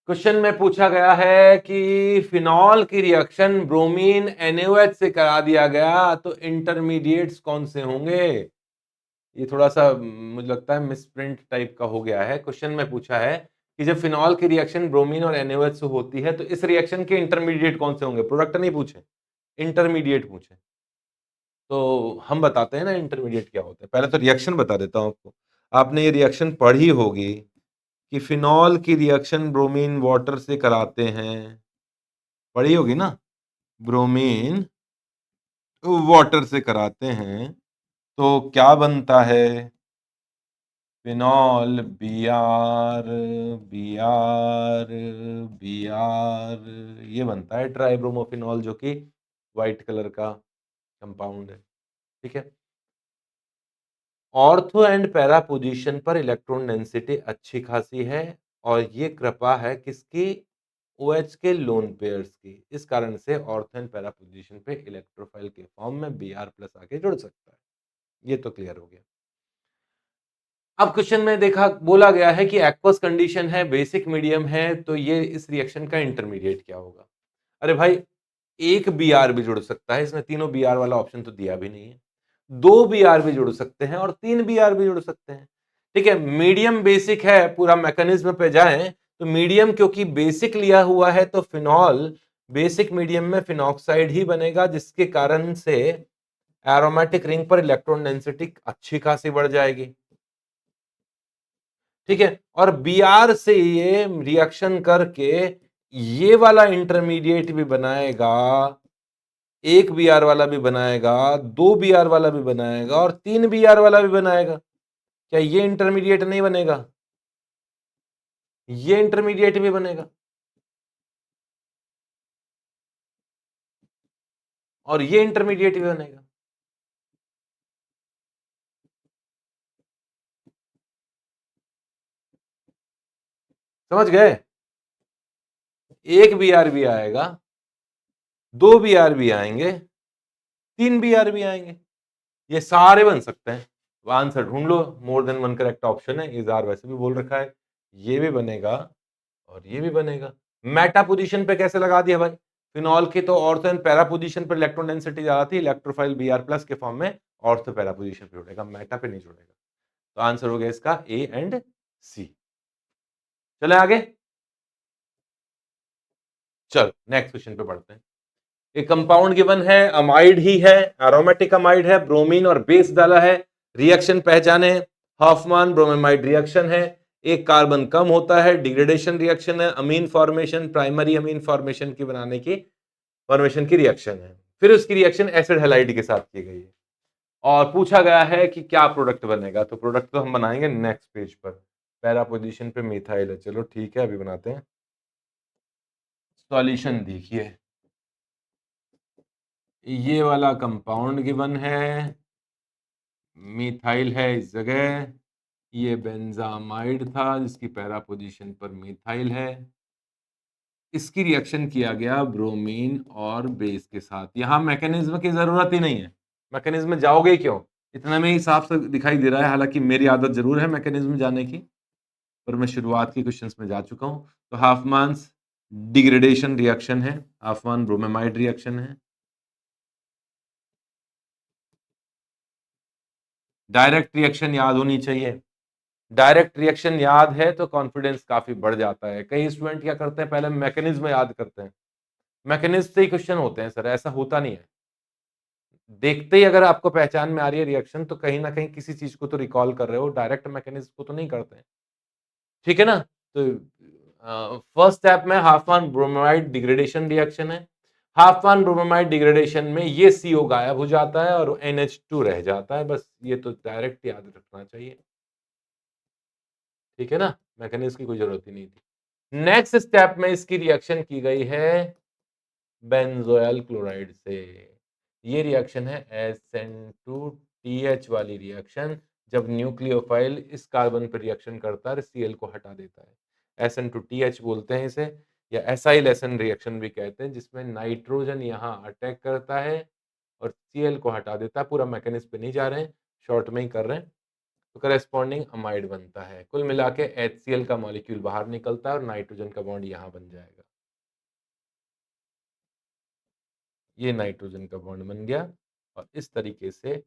क्वेश्चन में पूछा गया है कि फिनॉल की रिएक्शन ब्रोमीन NaOH से करा दिया गया, तो इंटरमीडिएट्स कौन से होंगे। ये थोड़ा सा मुझे लगता है मिसप्रिंट टाइप का हो गया है। क्वेश्चन में पूछा है कि जब फिनॉल की रिएक्शन ब्रोमीन और NaOH से होती है तो इस रिएक्शन के इंटरमीडिएट कौन से होंगे, प्रोडक्ट नहीं पूछे, इंटरमीडिएट पूछे। तो हम बताते हैं ना इंटरमीडिएट क्या होता है, पहले तो रिएक्शन बता देता हूं आपको। आपने ये रिएक्शन पढ़ी होगी कि फिनॉल की रिएक्शन ब्रोमीन वाटर से कराते हैं, पढ़ी होगी ना, ब्रोमीन वाटर से कराते हैं तो क्या बनता है, फिनॉल Br ये बनता है ट्राइब्रोमोफिनॉल, जो कि व्हाइट कलर का कंपाउंड है, ठीक है। ऑर्थो एंड पैरा पोजीशन पर इलेक्ट्रॉन डेंसिटी अच्छी खासी है और ये कृपा है किसकी, OH के लोन पेयर्स की। इस कारण से ऑर्थो एंड पैरा पोजीशन पे इलेक्ट्रोफाइल के फॉर्म में Br+ आके जुड़ सकता है। ये तो क्लियर हो गया। अब क्वेश्चन में देखा बोला गया है कि एक्वस कंडीशन है, बेसिक मीडियम है, तो ये इस रिएक्शन का इंटरमीडिएट क्या होगा। अरे भाई एक Br भी जुड़ सकता है, इसमें तीनों Br वाला ऑप्शन तो दिया भी नहीं है। 2 Br भी जुड़ सकते हैं और 3 Br भी जुड़ सकते हैं, ठीक है। मीडियम बेसिक है, पूरा मैकेनिज्म पे जाएं तो मीडियम क्योंकि बेसिक लिया हुआ है तो फिनॉल बेसिक मीडियम में फिनॉक्साइड ही बनेगा, जिसके कारण से एरोमेटिक रिंग पर इलेक्ट्रॉन डेंसिटी अच्छी खासी बढ़ जाएगी, ठीक है। और Br से ये रिएक्शन करके ये वाला इंटरमीडिएट भी बनाएगा, एक Br वाला भी बनाएगा, 2 Br वाला भी बनाएगा और 3 Br वाला भी बनाएगा। क्या ये इंटरमीडिएट नहीं बनेगा, ये इंटरमीडिएट भी बनेगा और ये इंटरमीडिएट भी बनेगा। समझ गए, एक Br भी आएगा, 2 Br भी आएंगे, 3 Br भी आएंगे, ये सारे बन सकते हैं। तो आंसर ढूंढ लो, more than one correct option है, इजार वैसे भी बोल रखा है, ये भी बनेगा और ये भी बनेगा। मेटा पोजीशन पे कैसे लगा दिया भाई, फिनॉल की तो ऑर्थो एंड पैरा पोजीशन पर इलेक्ट्रॉन डेंसिटी ज्यादा थी, इलेक्ट्रोफाइल Br+ के फॉर्म में ऑर्थो पैरा पोजीशन पे जुड़ेगा, मेटा पे नहीं जुड़ेगा। तो आंसर हो गया इसका ए एंड सी। चले आगे, चलो नेक्स्ट क्वेश्चन पे बढ़ते हैं। एक कंपाउंड गिवन है, अमाइड ही है, एरोमेटिक अमाइड है, ब्रोमीन और बेस डाला है, रिएक्शन पहचाने, हॉफमान ब्रोमेमाइड रिएक्शन है, एक कार्बन कम होता है, डिग्रेडेशन रिएक्शन है, अमीन फॉर्मेशन, प्राइमरी अमीन फॉर्मेशन की बनाने की फॉर्मेशन की रिएक्शन है, फिर उसकी रिएक्शन एसिड हैलाइड के साथ की गई है और पूछा गया है कि क्या प्रोडक्ट बनेगा। तो प्रोडक्ट तो हम बनाएंगे नेक्स्ट पेज पर, पैरा पोजीशन पे मिथाइल है, चलो ठीक है अभी बनाते हैं। सॉल्यूशन देखिए, ये वाला कंपाउंड गिवन है, मिथाइल है इस जगह, ये बेंजामाइड था जिसकी पैरा पोजीशन पर मिथाइल है, इसकी रिएक्शन किया गया ब्रोमीन और बेस के साथ। यहां मैकेनिज्म की जरूरत ही नहीं है, मैकेनिज्म में जाओगे क्यों, इतना में ही साफ से दिखाई दे रहा है। हालांकि मेरी आदत जरूर है मैकेनिज्म जाने की, पर मैं शुरुआत की क्वेश्चंस में जा चुका हूं। तो हाफमान्स डिग्रेडेशन रिएक्शन है, हाफमान ब्रोमेमाइड रिएक्शन है, डायरेक्ट रिएक्शन याद होनी चाहिए। डायरेक्ट रिएक्शन याद है तो कॉन्फिडेंस काफी बढ़ जाता है। कई स्टूडेंट क्या करते हैं, पहले मैकेनिज्म याद करते हैं, मैकेनिज्म से ही क्वेश्चन होते हैं सर, ऐसा होता नहीं है। देखते ही अगर आपको पहचान में आ रही है रिएक्शन तो कहीं ना कहीं किसी चीज को तो रिकॉल कर रहे हो, डायरेक्ट मैकेनिज्म को तो नहीं करते हैं, ठीक है ना। तो फर्स्ट स्टेप में हाफमान ब्रोमाइड डिग्रेडेशन रिएक्शन है, हाफमान ब्रोमाइड डिग्रेडेशन में ये CO गायब हो जाता है और NH2 रह जाता है, बस ये तो डायरेक्ट याद रखना चाहिए, ठीक है ना, मैकेनिज्म की कोई जरूरत ही नहीं थी। नेक्स्ट स्टेप में इसकी रिएक्शन की गई है बेंजोइल क्लोराइड से, ये रिएक्शन है SN2TH वाली रिएक्शन, जब न्यूक्लियोफाइल इस कार्बन पर रिएक्शन करता है Cl को हटा देता है, SN2TH बोलते हैं इसे, या एसाइल एसन रिएक्शन भी कहते हैं, जिसमें नाइट्रोजन यहाँ अटैक करता है और Cl को हटा देता है। पूरा मैकेनिज्म पे नहीं जा रहे हैं, शॉर्ट में ही कर रहे हैं। तो करेस्पॉन्डिंग अमाइड बनता है, कुल मिला के HCl का मॉलिक्यूल बाहर निकलता है और नाइट्रोजन का बॉन्ड यहाँ बन जाएगा, ये नाइट्रोजन का बॉन्ड बन गया और इस तरीके से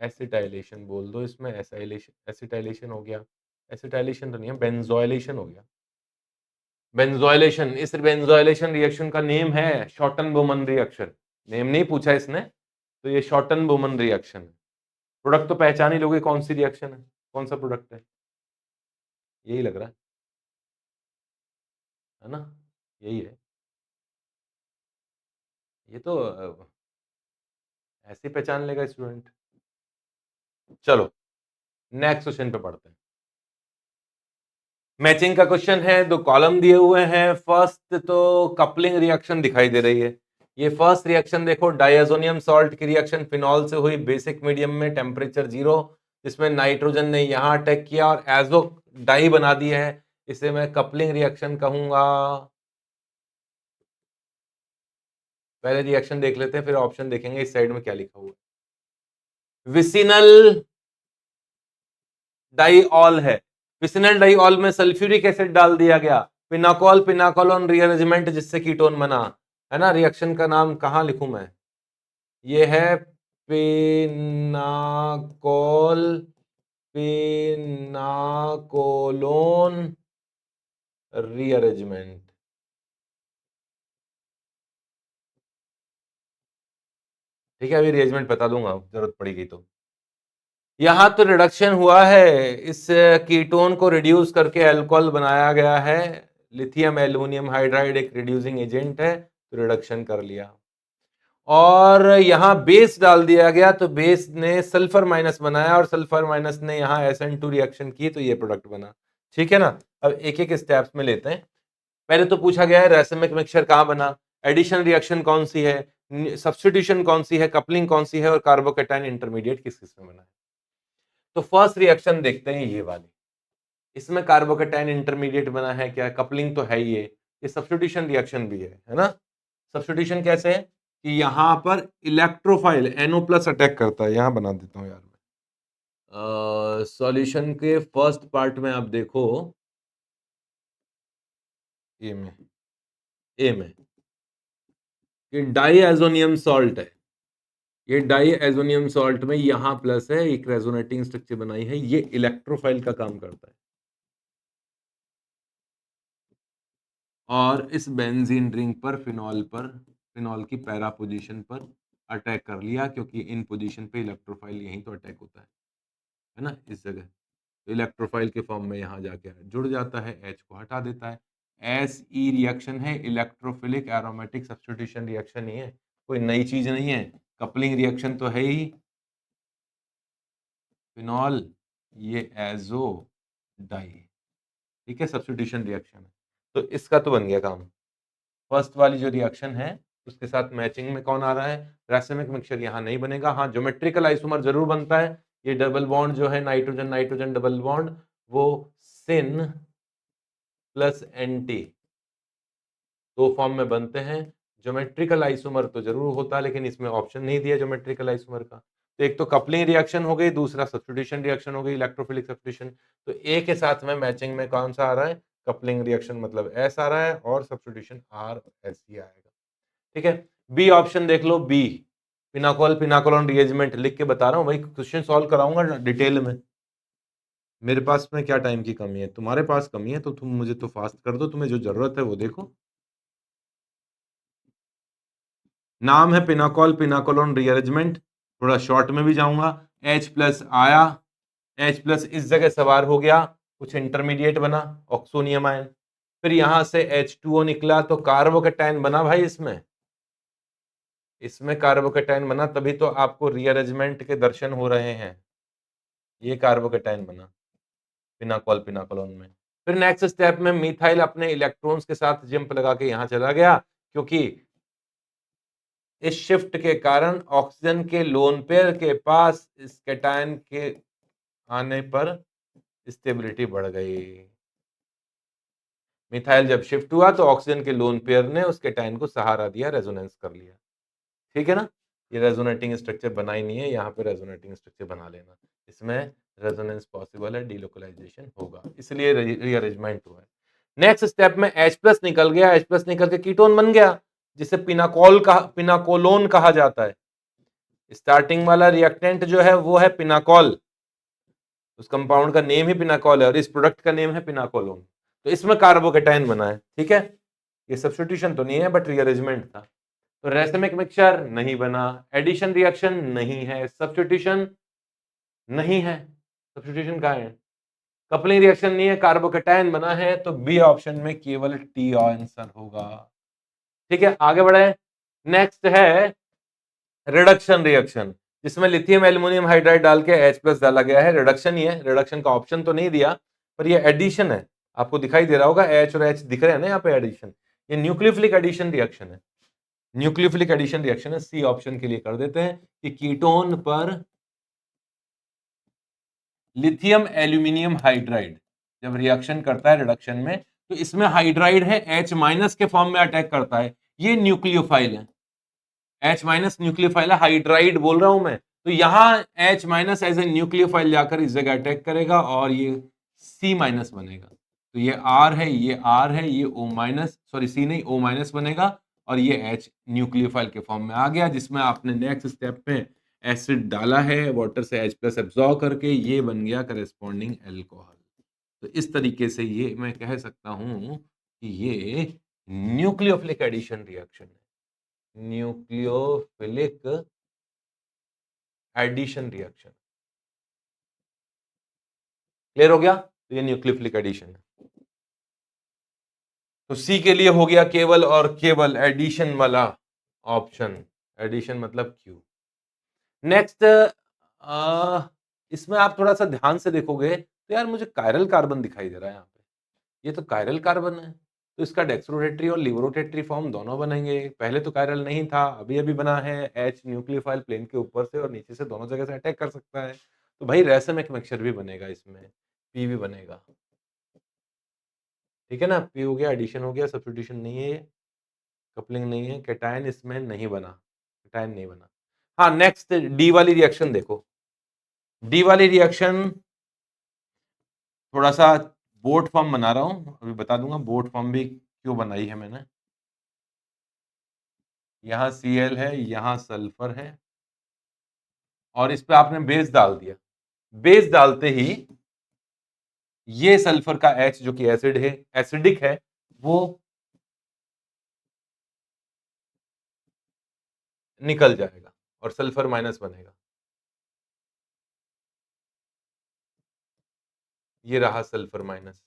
एसिटाइलेशन बोल दो इसमें, एसिटाइलेशन हो गया, एसिटाइलेशन तो नहीं है, बेंजोइलेशन हो गया। बेंजोइलेशन, इस बेंजोइलेशन रिएक्शन का नेम है शॉर्टन बोमन रिएक्शन, नेम नहीं पूछा इसने, तो ये शॉर्टन बोमन रिएक्शन है। प्रोडक्ट तो पहचान ही लोगे कौन सी रिएक्शन है, कौन सा प्रोडक्ट है, यही लग रहा है ना, यही है। ये तो ऐसे पहचान लेगा स्टूडेंट। चलो नेक्स्ट क्वेश्चन पे पढ़ते हैं। मैचिंग का क्वेश्चन है, दो कॉलम दिए हुए हैं, फर्स्ट तो कपलिंग रिएक्शन दिखाई दे रही है, ये फर्स्ट रिएक्शन देखो, डाइएजोनियम सॉल्ट की रिएक्शन फिनॉल से हुई बेसिक मीडियम में, टेम्परेचर 0, जिसमें नाइट्रोजन ने यहां अटैक किया और एजो डाई बना दी है। इसे मैं कपलिंग रिएक्शन कहूंगा। पहले रिएक्शन देख लेते हैं, फिर ऑप्शन देखेंगे इस साइड में क्या लिखा हुआ है। विसिनल डाइऑल है, विसिनल डाइऑल में सल्फ्यूरिक एसिड डाल दिया गया, पिनाकोल पिनाकोलोन रीअरेंजमेंट जिससे कीटोन बना, है ना। रिएक्शन का नाम कहां लिखूं मैं, ये है पिनाकोल पिनाकोलोन रीअरेंजमेंट। ठीक है, अभी रीअरेंजमेंट बता दूंगा जरूरत पड़ेगी तो। यहां तो रिडक्शन हुआ है, इस कीटोन को रिड्यूस करके अल्कोहल बनाया गया है। लिथियम एल्युमिनियम हाइड्राइड एक रिड्यूसिंग एजेंट है, तो रिडक्शन कर लिया। और यहां बेस डाल दिया गया, तो बेस ने सल्फर माइनस बनाया और सल्फर माइनस ने यहां SN2 रिएक्शन की, तो ये प्रोडक्ट बना। ठीक है ना। अब एक एक स्टेप्स में लेते हैं। पहले तो पूछा गया है रैसमिक मिक्सचर कहां बना, एडिशन रिएक्शन कौन सी है, सब्स्टिट्यूशन कौन सी है, कपलिंग कौन सी है, और कार्बोकेटाइन इंटरमीडिएट किस किस में बना है। तो फर्स्ट रिएक्शन देखते हैं ये वाली, इसमें कार्बोकेटाइन इंटरमीडिएट बना है क्या, कपलिंग तो है ही ये सब्स्टिट्यूशन रिएक्शन भी है ना। सब्स्टिट्यूशन कैसे है कि यहां पर इलेक्ट्रोफाइल NO+ अटैक करता है, यहां बना देता हूं यार मैं। सॉल्यूशन के फर्स्ट पार्ट में आप देखो, ए में ये डाइएजोनियम सॉल्ट है, ये डाइएजोनियम सॉल्ट में यहां प्लस है, एक रेजोनेटिंग स्ट्रक्चर बनाई है, ये इलेक्ट्रोफाइल का काम करता है। और इस बेंजीन रिंग पर फिनॉल की पैरा पोजीशन पर अटैक कर लिया, क्योंकि इन पोजीशन पे इलेक्ट्रोफाइल यहीं तो अटैक होता है ना, इस जगह। तो इलेक्ट्रोफाइल के फॉर्म में यहां जाके जुड़ जाता है, H को हटा देता है। SE रिएक्शन है, इलेक्ट्रोफिलिक एरोमेटिक सब्स्टिट्यूशन रिएक्शन ही है, कोई नई चीज नहीं है। कपलिंग रिएक्शन तो है ही, फिनॉल ये एजो डाई, ठीक है, सब्स्टिट्यूशन रिएक्शन है। तो इसका तो बन गया काम। फर्स्ट वाली जो रिएक्शन है उसके साथ मैचिंग में कौन आ रहा है, रैसमिक मिक्सचर यहाँ नहीं बनेगा। हाँ, ज्योमेट्रिकल आइसोमर जरूर बनता है। ये डबल बॉन्ड जो है नाइट्रोजन नाइट्रोजन डबल बॉन्ड, वो सिन प्लस NT दो फॉर्म में बनते हैं। ज्योमेट्रिकल आइसोमर तो जरूर होता है, लेकिन इसमें ऑप्शन नहीं दिया ज्योमेट्रिकल आइसोमर का। तो एक तो कपलिंग रिएक्शन हो गई, दूसरा सब्स्टिट्यूशन रिएक्शन हो गई, इलेक्ट्रोफिलिक सब्स्टिट्यूशन। तो ए के साथ में मैचिंग में कौन सा आ रहा है, कपलिंग रिएक्शन मतलब S आ रहा है, और सब्स्टिट्यूशन RSE आएगा। ठीक है, बी ऑप्शन देख लो, बी पिनाकोल पिनाकोलोन रिएरेंजमेंट लिख के बता रहा हूँ भाई, क्वेश्चन सॉल्व कराऊंगा डिटेल में। मेरे पास में क्या टाइम की कमी है, तुम्हारे पास कमी है, तो तुम मुझे तो फास्ट कर दो, तुम्हें जो जरूरत है वो देखो। नाम है पिनाकोल पिनाकोलोन रिअरेंजमेंट, थोड़ा शॉर्ट में भी जाऊंगा। H+ आया, H+ इस जगह सवार हो गया, कुछ इंटरमीडिएट बना, ऑक्सोनियम आयन। फिर यहां से H2O निकला, तो कार्बोकेटाइन बना भाई। इसमें कार्बोकेटाइन बना, तभी तो आपको रीअरेंजमेंट के दर्शन हो रहे हैं। ये कार्बोकेटाइन बना पिनाकोल पिनाकोलोन में। फिर नेक्स्ट स्टेप में मिथाइल अपने इलेक्ट्रॉन्स के साथ जंप लगा के यहां चला गया, क्योंकि इस शिफ्ट के कारण ऑक्सीजन के लोन पेयर के पास इस कैटायन के आने पर स्टेबिलिटी बढ़ गई। मिथाइल जब शिफ्ट हुआ तो ऑक्सीजन के लोन पेयर ने उस कैटायन को सहारा दिया, रेजोनेंस कर लिया। ठीक है ना। ये रेजोनेटिंग स्ट्रक्चर बना ही नहीं है, यहाँ पे रेजोनेटिंग स्ट्रक्चर बना लेना, इसमें रेजोनेंस पॉसिबल है, डीलोकलाइजेशन होगा, इसलिए रीअरेंजमेंट हुआ है। नेक्स्ट स्टेप में H+ निकल गया, H+ निकल के कीटोन बन गया, जिसे पिनाकोलोन कहा जाता है। स्टार्टिंग वाला रिएक्टेंट जो है वो है पिनाकोल, उस कंपाउंड का नेम ही पिनाकोल है, और इस प्रोडक्ट का नेम है पिनाकोलोन। तो इसमें कार्बोकेटाइन बना है। ठीक है, ये सब्स्टिट्यूशन तो नहीं है, बट रीअरेंजमेंट था। तो रैसमिक मिक्सचर नहीं बना, एडिशन रिएक्शन नहीं है, सब्स्टिट्यूशन नहीं है, सब्स्टिट्यूशन कहां है, कपलिंग रिएक्शन नहीं है, कार्बोकेटाइन बना है, तो बी ऑप्शन में केवल टी आंसर होगा। ठीक है, आगे बढ़े। नेक्स्ट है रिडक्शन रिएक्शन, जिसमें लिथियम एल्युमिनियम हाइड्राइड डाल के H+ डाला गया है। रिडक्शन ही है, रिडक्शन का ऑप्शन तो नहीं दिया, पर ये एडिशन है। आपको दिखाई दे रहा होगा H और H दिख रहे हैं ना यहाँ पे, एडिशन, ये न्यूक्लियोफिलिक एडिशन रिएक्शन है। न्यूक्लियोफिलिक एडिशन रिएक्शन है, सी ऑप्शन के लिए कर देते हैं कि कीटोन पर लिथियम एल्यूमिनियम हाइड्राइड जब रिएक्शन करता है रिडक्शन में, तो इसमें हाइड्राइड है, H माइनस के फॉर्म में अटैक करता है, ये न्यूक्लियोफाइल है, H माइनस न्यूक्लियोफाइल है, हाइड्राइड बोल रहा हूं मैं, तो यहां H minus as a nucleophile जाकर इस जगह अटैक करेगा और ये C माइनस बनेगा, तो ये R है, ये R है, ये O माइनस, सॉरी C नहीं O माइनस बनेगा और ये H न्यूक्लियोफाइल के फॉर्म में आ गया, जिसमें आपने नेक्स्ट स्टेप में एसिड डाला है, वाटर से H प्लस एब्जॉर्ब करके ये बन गया करेस्पॉन्डिंग एल्कोहल। तो इस तरीके से ये मैं कह सकता हूं कि ये न्यूक्लियोफिलिक एडिशन रिएक्शन है, न्यूक्लियोफिलिक एडिशन रिएक्शन। क्लियर हो गया? तो ये न्यूक्लियोफिलिक एडिशन है। तो सी के लिए हो गया केवल और केवल एडिशन वाला ऑप्शन, एडिशन मतलब क्यू। नेक्स्ट, इसमें आप थोड़ा सा ध्यान से देखोगे तो यार मुझे कायरल कार्बन दिखाई दे रहा है यहाँ पे, ये तो कायरल कार्बन है, तो इसका डेक्सट्रोरोटेटरी और लिवरोटेटरी फॉर्म दोनों बनेंगे। पहले तो कायरल नहीं था, अभी अभी बना है, एच न्यूक्लियोफाइल प्लेन के ऊपर से और नीचे से दोनों जगह से अटैक कर सकता है, तो भाई रैसमिक मिक्सचर भी बनेगा, इसमें पी भी बनेगा। ठीक है ना, पी हो गया, एडिशन हो गया, सब्स्टिट्यूशन नहीं है, ये कपलिंग नहीं है, कैटायन इसमें नहीं बना, कैटायन नहीं बना। हाँ, नेक्स्ट डी वाली रिएक्शन देखो, डी वाली रिएक्शन थोड़ा सा बोट फॉर्म बना रहा हूं, अभी बता दूंगा बोट फॉर्म भी क्यों बनाई है मैंने। यहाँ Cl है, यहाँ सल्फर है और इस पे आपने बेस डाल दिया, बेस डालते ही ये सल्फर का H जो कि एसिड है, एसिडिक है, वो निकल जाएगा और सल्फर माइनस बनेगा। ये रहा सल्फर माइनस।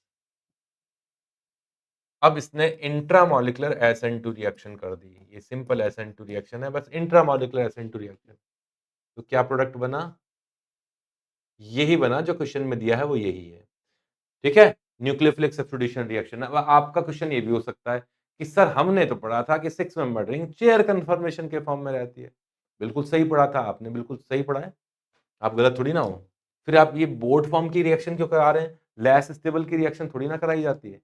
अब इसने इंट्रामॉलिक्यूलर SN2 रिएक्शन कर दी, ये सिंपल SN2 रिएक्शन है, बस इंट्रामॉलिक्यूलर SN2 रिएक्शन। तो क्या प्रोडक्ट बना? यही बना जो क्वेश्चन में दिया है, वो यही है। ठीक है, न्यूक्लियोफिलिक सब्स्टिट्यूशन रिएक्शन। अब आपका क्वेश्चन ये भी हो सकता है कि सर हमने तो पढ़ा था कि 6 मेंबर रिंग चेयर कन्फर्मेशन के फॉर्म में रहती है। बिल्कुल सही पढ़ा था आपने, बिल्कुल सही पढ़ा है, आप गलत थोड़ी ना हो। फिर आप ये बोर्ड फॉर्म की रिएक्शन क्यों करा रहे हैं? लेस स्टेबल की रिएक्शन थोड़ी ना कराई जाती है,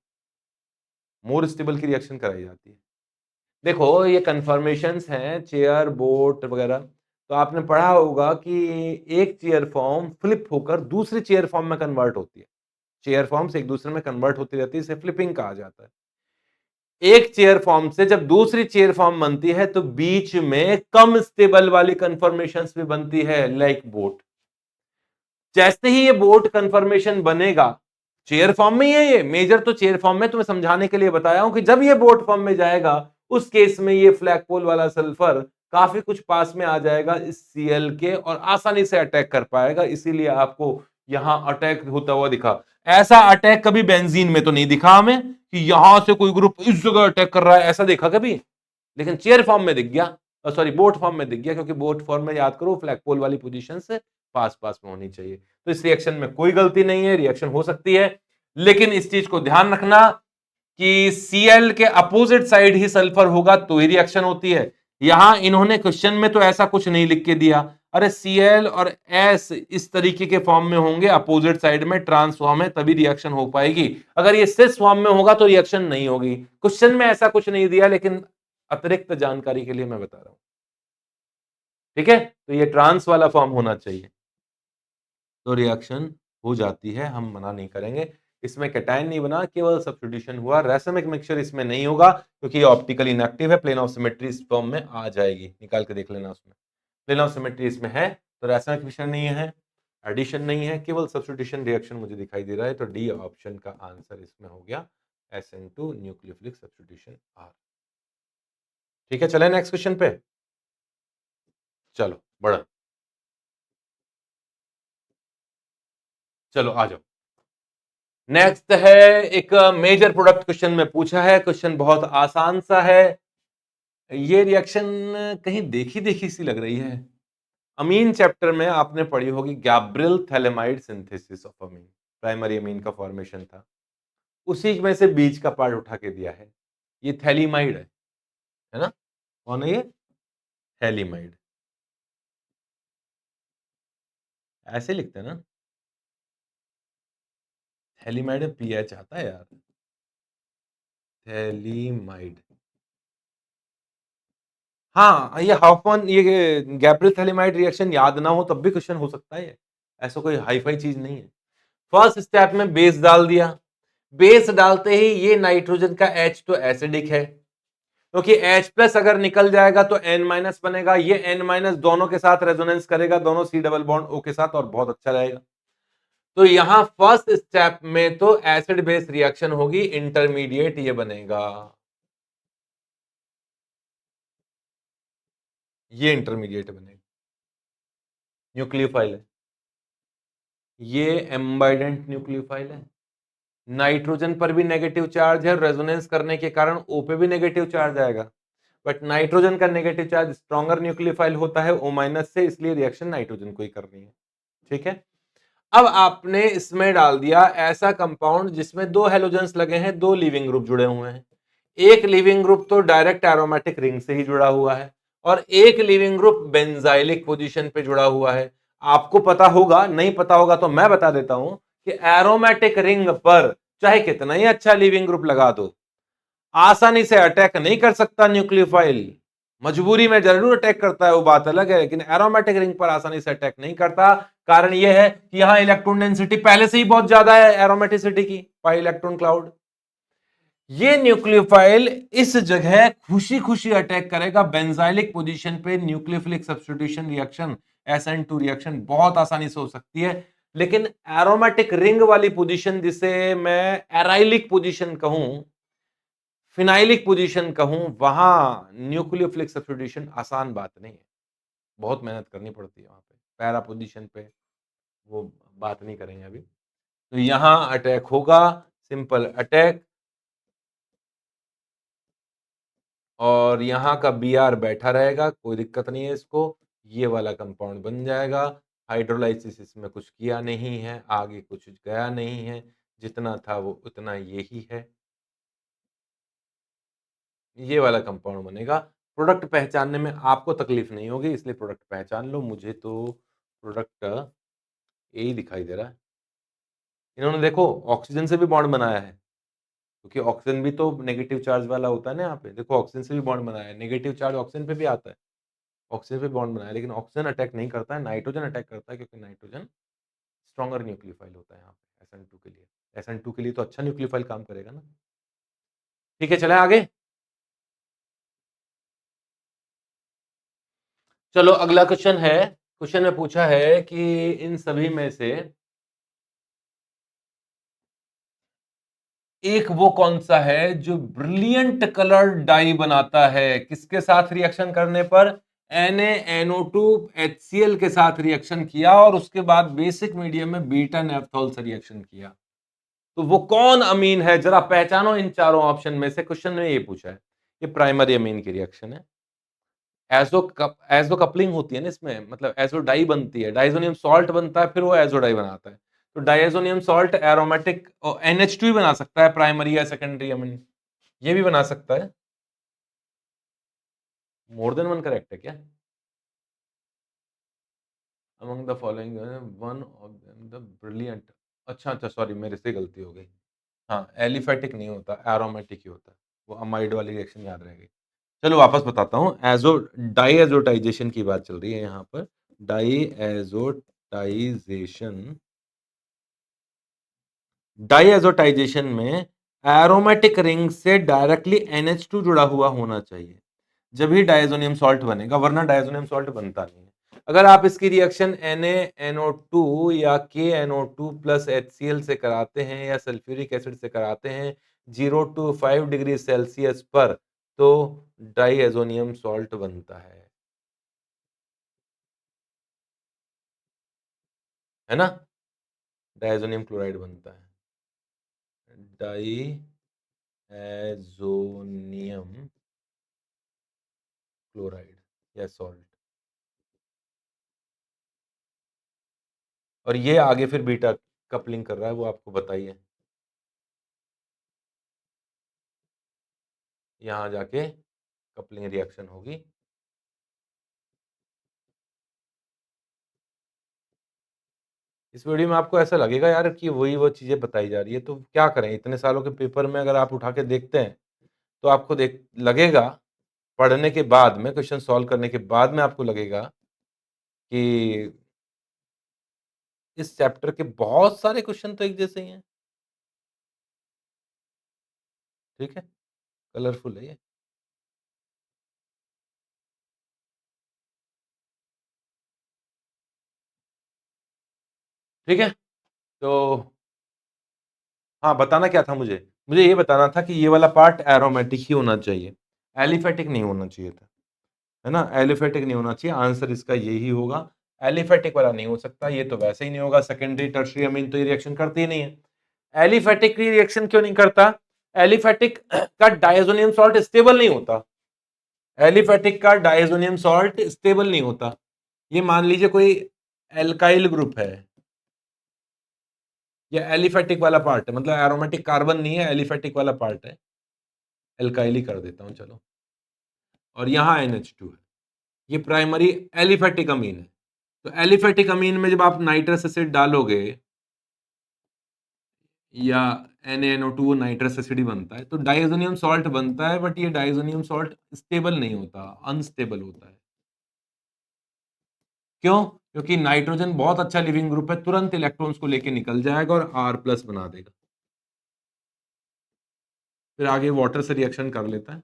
मोर स्टेबल की रिएक्शन कराई जाती है। देखो ये कन्फर्मेशंस हैं, चेयर, बोट वगैरह, तो आपने पढ़ा होगा कि एक चेयर फॉर्म फ्लिप होकर दूसरी चेयर फॉर्म में कन्वर्ट होती है। चेयर फॉर्म्स एक दूसरे में कन्वर्ट होती रहती है, इसे फ्लिपिंग कहा जाता है। एक चेयर फॉर्म से जब दूसरी चेयर फॉर्म बनती है तो बीच में कम स्टेबल वाली कन्फर्मेशंस भी बनती है, लाइक बोट। जैसे ही ये बोट कन्फर्मेशन बनेगा, चेयर फॉर्म में ही है, ये मेजर तो चेयर फॉर्म में, तुम्हें समझाने के लिए बताया हूं कि जब ये बोट फॉर्म में जाएगा उस केस में ये फ्लैगपोल वाला सल्फर काफी कुछ पास में आ जाएगा इस Cl के और आसानी से अटैक कर पाएगा, इसीलिए आपको यहां अटैक होता हुआ दिखा। ऐसा अटैक कभी बेंजीन में तो नहीं दिखा हमें कि यहां से कोई ग्रुप इस जगह अटैक कर रहा है, ऐसा देखा कभी? लेकिन चेयर फॉर्म में दिख गया, सॉरी बोट फॉर्म में दिख गया, क्योंकि बोट फॉर्म में याद करो फ्लैगपोल वाली पोजीशन से पास पास में होनी चाहिए। तो इस रिएक्शन में कोई गलती नहीं है, रिएक्शन हो सकती है, लेकिन इस चीज को ध्यान रखना कि Cl के अपोजिट साइड ही सल्फर होगा तो ही रिएक्शन होती है। यहां इन्होंने क्वेश्चन में तो ऐसा कुछ नहीं लिख के दिया, अरे Cl और S इस तरीके के फॉर्म में होंगे अपोजिट साइड में, ट्रांस फॉर्म है तभी रिएक्शन हो पाएगी, अगर ये सिस फॉर्म में होगा तो रिएक्शन नहीं होगी। क्वेश्चन में ऐसा कुछ नहीं दिया, लेकिन अतिरिक्त जानकारी के लिए मैं बता रहा हूं। ठीक है, तो ये ट्रांस वाला फॉर्म होना चाहिए तो रिएक्शन हो जाती है, हम मना नहीं करेंगे। इसमें कैटायन नहीं बना, केवल सब्स्टिट्यूशन हुआ। रैसमिक मिक्सचर इसमें नहीं होगा क्योंकि ये ऑप्टिकल इनएक्टिव है, प्लेन ऑफ सिमेट्री इस फॉर्म में आ जाएगी, निकाल के देख लेना उसमें। प्लेन ऑफ सिमेट्री इसमें है तो रैसमिक मिक्सचर नहीं है, एडिशन नहीं है, केवल सब्स्टिट्यूशन रिएक्शन मुझे दिखाई दे रहा है, तो डी ऑप्शन का आंसर इसमें हो गया SN2 न्यूक्लियोफिलिक सब्स्टिट्यूशन R। ठीक है, चले नेक्स्ट क्वेश्चन पे। चलो बढ़ा, चलो आ जाओ। नेक्स्ट है एक मेजर प्रोडक्ट, क्वेश्चन में पूछा है, क्वेश्चन बहुत आसान सा है। ये रिएक्शन कहीं देखी देखी सी लग रही है, अमीन चैप्टर में आपने पढ़ी होगी, Gabriel phthalimide synthesis of amine, primary amine का फॉर्मेशन था, उसी में से बीच का पार्ट उठा के दिया है, ये थैलीमाइड है ना? कौन है ये? हैलिमाइड। ऐसे लिखते हैं ना, हैलिमाइड में पीएच आता है यार। हैलिमाइड। हाँ, ये हाफमैन, ये गैब्रियल हैलिमाइड रिएक्शन याद ना हो तब भी क्वेश्चन हो सकता है ये। ऐसा कोई हाई फाई चीज नहीं है। फर्स्ट स्टेप में बेस डाल दिया, बेस डालते ही ये नाइट्रोजन का H तो एसिडिक है, क्योंकि H प्लस अगर निकल जाएगा तो N माइनस बनेगा, ये N माइनस दोनों के साथ रेजोनेंस करेगा, दोनों C डबल बॉन्ड O के साथ, और बहुत अच्छा रहेगा। तो यहां फर्स्ट स्टेप में तो एसिड बेस रिएक्शन होगी, इंटरमीडिएट ये बनेगा, ये इंटरमीडिएट बनेगा, न्यूक्लियोफाइल है, ये एम्बाइडेंट न्यूक्लियोफाइल है। नाइट्रोजन पर भी नेगेटिव चार्ज है, रेजोनेंस करने के कारण O पे भी नेगेटिव चार्ज आएगा, बट नाइट्रोजन का नेगेटिव चार्ज स्ट्रॉन्गर न्यूक्लियोफाइल होता है O माइनस से, इसलिए रिएक्शन नाइट्रोजन को ही करनी है। ठीक है, अब आपने इसमें डाल दिया ऐसा कंपाउंड जिसमें दो हेलोजेंस लगे हैं, दो लिविंग ग्रुप जुड़े हुए हैं। एक लिविंग ग्रुप तो डायरेक्ट एरोमेटिक रिंग से ही जुड़ा हुआ है, और एक लिविंग ग्रुप बेंजाइलिक पोजीशन पे जुड़ा हुआ है। आपको पता होगा, नहीं पता होगा तो मैं बता देता हूं कि एरोमेटिक रिंग पर चाहे कितना ही अच्छा लिविंग ग्रुप लगा दो, आसानी से अटैक नहीं कर सकता न्यूक्लियोफाइल। मजबूरी में जरूर अटैक करता है, वो बात अलग है, लेकिन एरोमेटिक रिंग पर आसानी से अटैक नहीं करता। कारण यह है कि यहां इलेक्ट्रॉन डेंसिटी पहले से ही बहुत ज्यादा है एरोमेटिसिटी की, पाई इलेक्ट्रॉन क्लाउड। ये न्यूक्लियोफाइल इस जगह खुशी खुशी अटैक करेगा बेंजाइलिक पोजीशन पे। Nucleophilic substitution reaction, SN2 reaction बहुत आसानी से हो सकती है, लेकिन एरोमेटिक रिंग वाली पोजीशन, जिसे मैं एराइलिक पोजीशन कहूं, फिनाइलिक पोजीशन कहूं, वहां न्यूक्लियोफिलिक सब्स्टिट्यूशन आसान बात नहीं है, बहुत मेहनत करनी पड़ती है वहां पे। पैरा पोजीशन पे वो बात नहीं करेंगे अभी। तो यहां अटैक होगा, सिंपल अटैक, और यहां का Br बैठा रहेगा, कोई दिक्कत नहीं है इसको, ये वाला कंपाउंड बन जाएगा। हाइड्रोलाइसिस इसमें कुछ किया नहीं है, आगे कुछ गया नहीं है, जितना था वो उतना यही है, ये वाला कंपाउंड बनेगा। प्रोडक्ट पहचानने में आपको तकलीफ नहीं होगी, इसलिए प्रोडक्ट पहचान लो। मुझे तो प्रोडक्ट यही दिखाई दे रहा है। इन्होंने देखो ऑक्सीजन से भी बॉन्ड बनाया है, क्योंकि ऑक्सीजन भी तो नेगेटिव चार्ज वाला होता है ना। यहाँ पे देखो ऑक्सीजन से भी बॉन्ड बनाया है, नेगेटिव चार्ज ऑक्सीजन पे भी आता है, ऑक्सीजन पे बॉन्ड बनाया है, लेकिन ऑक्सीजन अटैक नहीं करता है, नाइट्रोजन अटैक करता है, क्योंकि नाइट्रोजन स्ट्रॉन्गर न्यूक्लियोफाइल होता है यहाँ पे SN2 के लिए। SN2 के लिए तो अच्छा न्यूक्लियोफाइल काम करेगा ना। ठीक है, चले आगे। चलो अगला क्वेश्चन है। क्वेश्चन में पूछा है कि इन सभी में से एक वो कौन सा है जो ब्रिलियंट कलर डाई बनाता है, किसके साथ रिएक्शन करने पर? NaNO2 HCl के साथ रिएक्शन किया, और उसके बाद बेसिक मीडियम में बीटा नेफ्थॉल से रिएक्शन किया। तो वो कौन अमीन है, जरा पहचानो इन चारों ऑप्शन में से। क्वेश्चन में ये पूछा है, ये प्राइमरी अमीन की रिएक्शन है। एजो कपलिंग होती है ना इसमें, मतलब एजो डाई बनती है, डाइजोनियम सॉल्ट बनता है, फिर वो एजो डाई बनाता है। तो डाइजोनियम सॉल्ट एरोमेटिक NH2 ही बना सकता है, प्राइमरी या सेकेंडरी अमीन, ये भी बना सकता है। मोर देन वन करेक्ट है क्या? Among the following one of them the brilliant. अच्छा अच्छा, सॉरी मेरे से गलती हो गई। हाँ, एलिफेटिक नहीं होता, एरोमेटिक ही होता है। वो अमाइड वाली रिएक्शन याद रह गई। चलो वापस बताता हूँ। एजो डाईएजोटाइजेशन की बात चल रही है यहाँ पर। डाईएजोटाइजेशन, डाईएजोटाइजेशन में एरोमेटिक रिंग से डायरेक्टली NH2 जुड़ा हुआ होना चाहिए, जब ही डायजोनियम सॉल्ट बनेगा, वरना डायजोनियम सॉल्ट बनता नहीं है। अगर आप इसकी रिएक्शन NaNO2 या KNO2 प्लस HCl से कराते हैं, या सल्फ्यूरिक एसिड से कराते हैं 0 to 5 डिग्री सेल्सियस पर, तो डाइएजोनियम सॉल्ट बनता है ना, डाइएजोनियम क्लोराइड बनता है, डाइएजोनियम क्लोराइड या सॉल्ट। और ये आगे फिर बीटा कपलिंग कर रहा है, वो आपको बताइए यहां जाके कपलिंग रिएक्शन होगी। इस वीडियो में आपको ऐसा लगेगा यार कि वही वो चीज़ें बताई जा रही है, तो क्या करें? इतने सालों के पेपर में अगर आप उठा के देखते हैं, तो आपको देख लगेगा पढ़ने के बाद में, क्वेश्चन सॉल्व करने के बाद में आपको लगेगा कि इस चैप्टर के बहुत सारे क्वेश्चन तो एक जैसे ही हैं। ठीक है? कलरफुल है ये। ठीक है? तो हाँ, बताना क्या था मुझे? मुझे ये बताना था कि ये वाला पार्ट एरोमेटिक ही होना चाहिए, एलिफैटिक नहीं होना चाहिए था, है ना? एलिफैटिक नहीं होना चाहिए, आंसर इसका यही होगा। एलिफैटिक वाला नहीं हो सकता, ये तो वैसे ही नहीं होगा, सेकेंडरी, टर्शियरी अमीन तो ये रिएक्शन करती ही नहीं है। एलिफैटिक रिएक्शन क्यों नहीं करता? एलिफैटिक का डायज़ोनियम सॉल्ट स्टेबल नहीं होता। एलिफैटिक का डायज़ोनियम सॉल्ट स्टेबल नहीं होता। ये मान लीजिए कोई एल्काइल ग्रुप है, ये एलिफैटिक वाला पार्ट है, मतलब एरोमेटिक कार्बन नहीं है, एलिफैटिक वाला पार्ट है। एल्काइल ही कर देता हूँ चलो, और यहाँ NH2 है। ये प्राइमरी एलिफैटिक अमीन है। तो एलिफैटिक अमीन में जब आप नाइट्रस एसिड डालोगे या NaNO2 नाइट्रस एसिड ही बनता है, तो डायज़ोनियम सॉल्ट बनता है, बट ये डायज़ोनियम सॉल्ट स्टेबल नहीं होता, अनस्टेबल होता है। क्यों? क्योंकि नाइट्रोजन बहुत अच्छा लिविंग ग्रुप है, तुरंत इलेक्ट्रॉन्स को लेके निकल जाएगा और R+ बना देगा। फिर आगे वाटर से रिएक्शन कर लेता है,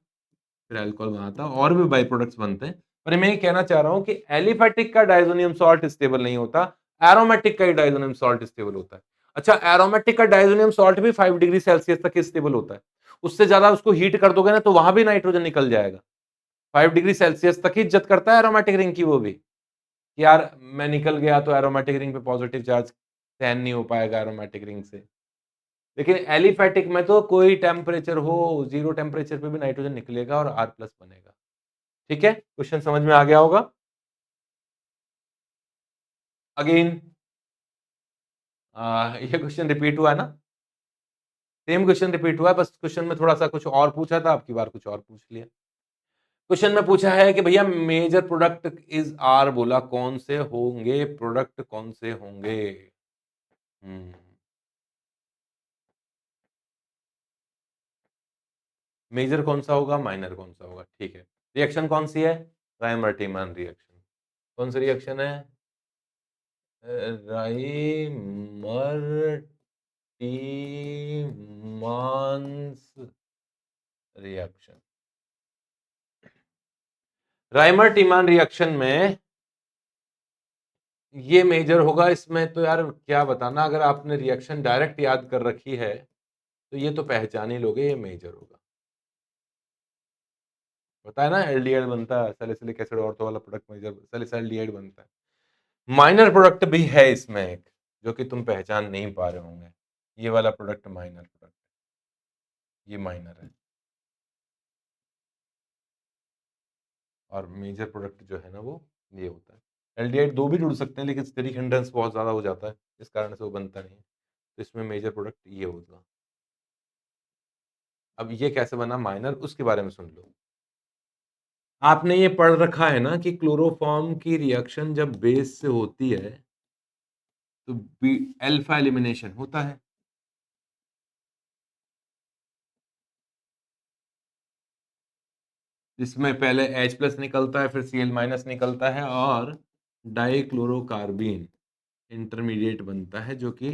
फिर अल्कोहल बनाता है, और भी बाई प्रोडक्ट्स बनते हैं। पर मैं ये कहना चाह रहा हूं कि एलिफैटिक का डायज़ोनियम सॉल्ट स्टेबल नहीं होता, एरोमेटिक का ही डायज़ोनियम सॉल्ट स्टेबल होता है। अच्छा, एरोमेटिक का डायज़ोनियम सॉल्ट भी 5 डिग्री सेल्सियस तक स्टेबल होता है। उससे ज्यादा उसको हीट कर दोगे ना, तो वहां भी नाइट्रोजन निकल जाएगा। 5 डिग्री सेल्सियस तक ही इज्जत करता है एरोमेटिक रिंग की वो भी, कि यार मैं निकल गया तो एरोमेटिक रिंग पे पॉजिटिव चार्ज सहन नहीं हो पाएगा एरोमेटिक रिंग से। लेकिन एलिफैटिक में तो कोई टेम्परेचर हो, 0 टेम्परेचर पे भी नाइट्रोजन निकलेगा और R+ बनेगा। ठीक है? क्वेश्चन समझ में आ गया होगा? अगेन ये क्वेश्चन रिपीट हुआ है ना? सेम क्वेश्चन रिपीट हुआ है, बस क्वेश्चन में थोड़ा सा कुछ और पूछा था, अब की बार कुछ और पूछ लिया। क्वेश्चन में पूछा है कि भैया मेजर प्रोडक्ट इज आर, बोला कौन से होंगे प्रोडक्ट, कौन से होंगे? हम्म मेजर कौन सा होगा, माइनर कौन सा होगा? ठीक है। रिएक्शन कौन सी है? रायमर्टिमन रिएक्शन। कौन सी रिएक्शन है? राइमर्टिमन्स रिएक्शन। राइमर्टिमन रिएक्शन में ये मेजर होगा। इसमें तो यार क्या बताना, अगर आपने रिएक्शन डायरेक्ट याद कर रखी है तो ये तो पहचान ही लोगे, ये मेजर होगा। बताया ना, एल्डिहाइड बनता है, सैलिसिलिक एसिड ऑर्थो वाला प्रोडक्ट मेजर सैलिसल्डिहाइड बनता है। माइनर प्रोडक्ट भी है इसमें एक, जो कि तुम पहचान नहीं पा रहे होंगे। ये वाला प्रोडक्ट माइनर प्रोडक्ट, ये माइनर है। और मेजर प्रोडक्ट जो है ना वो ये होता है। एल्डिहाइड दो भी जुड़ सकते हैं, लेकिन स्टेरिक हिंड्रेंस बहुत ज्यादा हो जाता है, इस कारण से वो बनता नहीं है। तो इसमें मेजर प्रोडक्ट ये होगा। अब ये कैसे बना माइनर, उसके बारे में सुन लो। आपने ये पढ़ रखा है ना कि क्लोरोफॉर्म की रिएक्शन जब बेस से होती है तो अल्फा एलिमिनेशन होता है। इसमें पहले H+ निकलता है, फिर Cl- निकलता है, और डाइक्लोरोकार्बीन इंटरमीडिएट बनता है, जो कि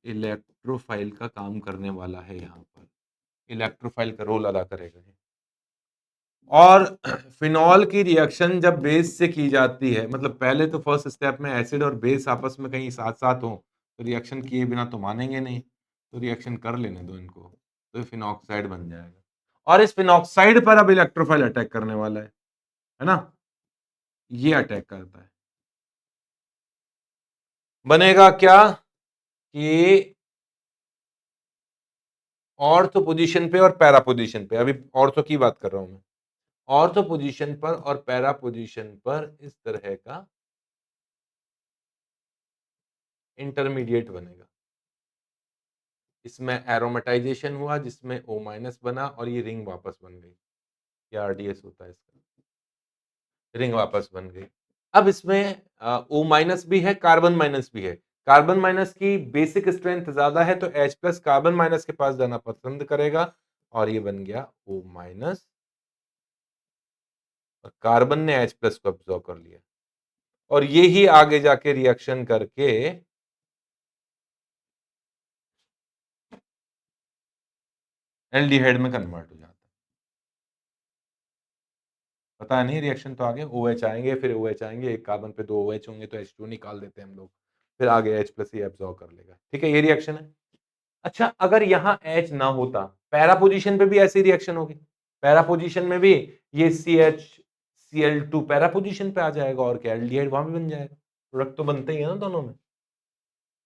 इलेक्ट्रोफाइल का काम करने वाला है। यहाँ पर इलेक्ट्रोफाइल का रोल अदा करेगा ये। और फिनॉल की रिएक्शन जब बेस से की जाती है, मतलब पहले तो फर्स्ट स्टेप में एसिड और बेस आपस में कहीं साथ साथ हो, तो रिएक्शन किए बिना तो मानेंगे नहीं, तो रिएक्शन कर लेने दो इनको, तो ये फिनॉक्साइड बन जाएगा। और इस फिनॉक्साइड पर अब इलेक्ट्रोफाइल अटैक करने वाला है ना? ये अटैक करता है, बनेगा क्या कि ऑर्थो पोजीशन पे और पैरा पोजीशन पे, अभी ऑर्थो की बात कर रहा हूं मैं, ऑर्थो पोजीशन पर और पैरा पोजीशन पर इस तरह का इंटरमीडिएट बनेगा। इसमें एरोमेटाइजेशन हुआ, जिसमें O- बना और ये रिंग वापस बन गई। ये आरडीएस होता है इसका, रिंग वापस बन गई। अब इसमें O माइनस भी है, कार्बन माइनस भी है। कार्बन माइनस की बेसिक स्ट्रेंथ ज्यादा है तो H प्लस कार्बन माइनस के पास जाना पसंद करेगा और ये बन गया O माइनस, और कार्बन ने H प्लस को अब्सॉर्ब कर लिया और ये ही आगे जाके रिएक्शन करके एल्डिहाइड में कन्वर्ट हो जाता है। पता नहीं, रिएक्शन तो आगे OH आएंगे, फिर OH आएंगे, एक कार्बन पे 2 OH होंगे तो H2 निकाल देते हैं हम लोग, फिर आगे H प्लस ये एब्सॉर्ब कर लेगा। ठीक है, ये रिएक्शन है। अच्छा, अगर यहाँ H ना होता, पैरा पोजीशन पे भी ऐसी रिएक्शन होगी। पैरा पोजीशन में भी ये CH Cl2 पैरा पोजीशन पे आ जाएगा और क्या, एल्डिहाइड वहां भी बन जाएगा। प्रोडक्ट तो बनते ही है ना दोनों में,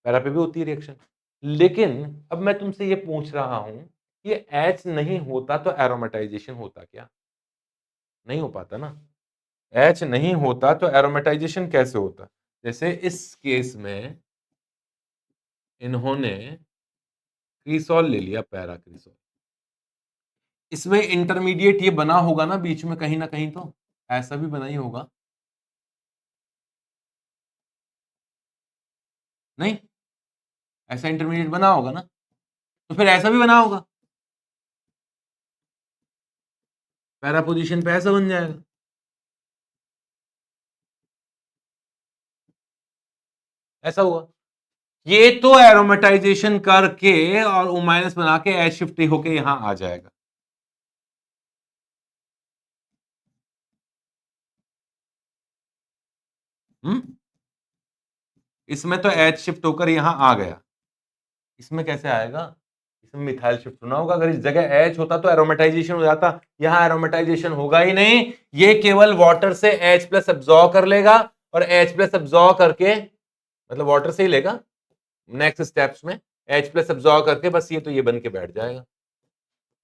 पैरा पे भी होती है रिएक्शन। लेकिन अब मैं तुमसे ये पूछ रहा हूं, ये H नहीं होता तो एरोमेटाइजेशन होता क्या? नहीं हो पाता ना। H नहीं होता तो एरोमेटाइजेशन कैसे होता? जैसे इस केस में इन्होंने क्रीसॉल ले लिया, पैरा क्रीसॉल, इसमें इंटरमीडिएट ये बना होगा ना बीच में कहीं ना कहीं, तो ऐसा भी बना ही होगा, नहीं? ऐसा इंटरमीडिएट बना होगा ना, तो फिर ऐसा भी बना होगा, पैरा पोजीशन पे ऐसा बन जाएगा। ऐसा हुआ, ये तो एरोमेटाइजेशन करके और O माइनस बना के एच शिफ्ट होके यहां आ जाएगा। इसमें तो एच शिफ्ट होकर यहां आ गया, इसमें कैसे आएगा? इसमें मिथाइल शिफ्ट होना होगा। अगर इस जगह एच होता तो एरोमेटाइजेशन हो जाता, यहां एरोमेटाइजेशन होगा ही नहीं, ये केवल वाटर से एच प्लस एब्सॉर्ब कर लेगा और एच प्लस एब्सॉर्ब करके, मतलब वाटर से ही लेगा नेक्स्ट स्टेप्स में, एच प्लस एब्सॉर्ब करके बस ये तो ये बन के बैठ जाएगा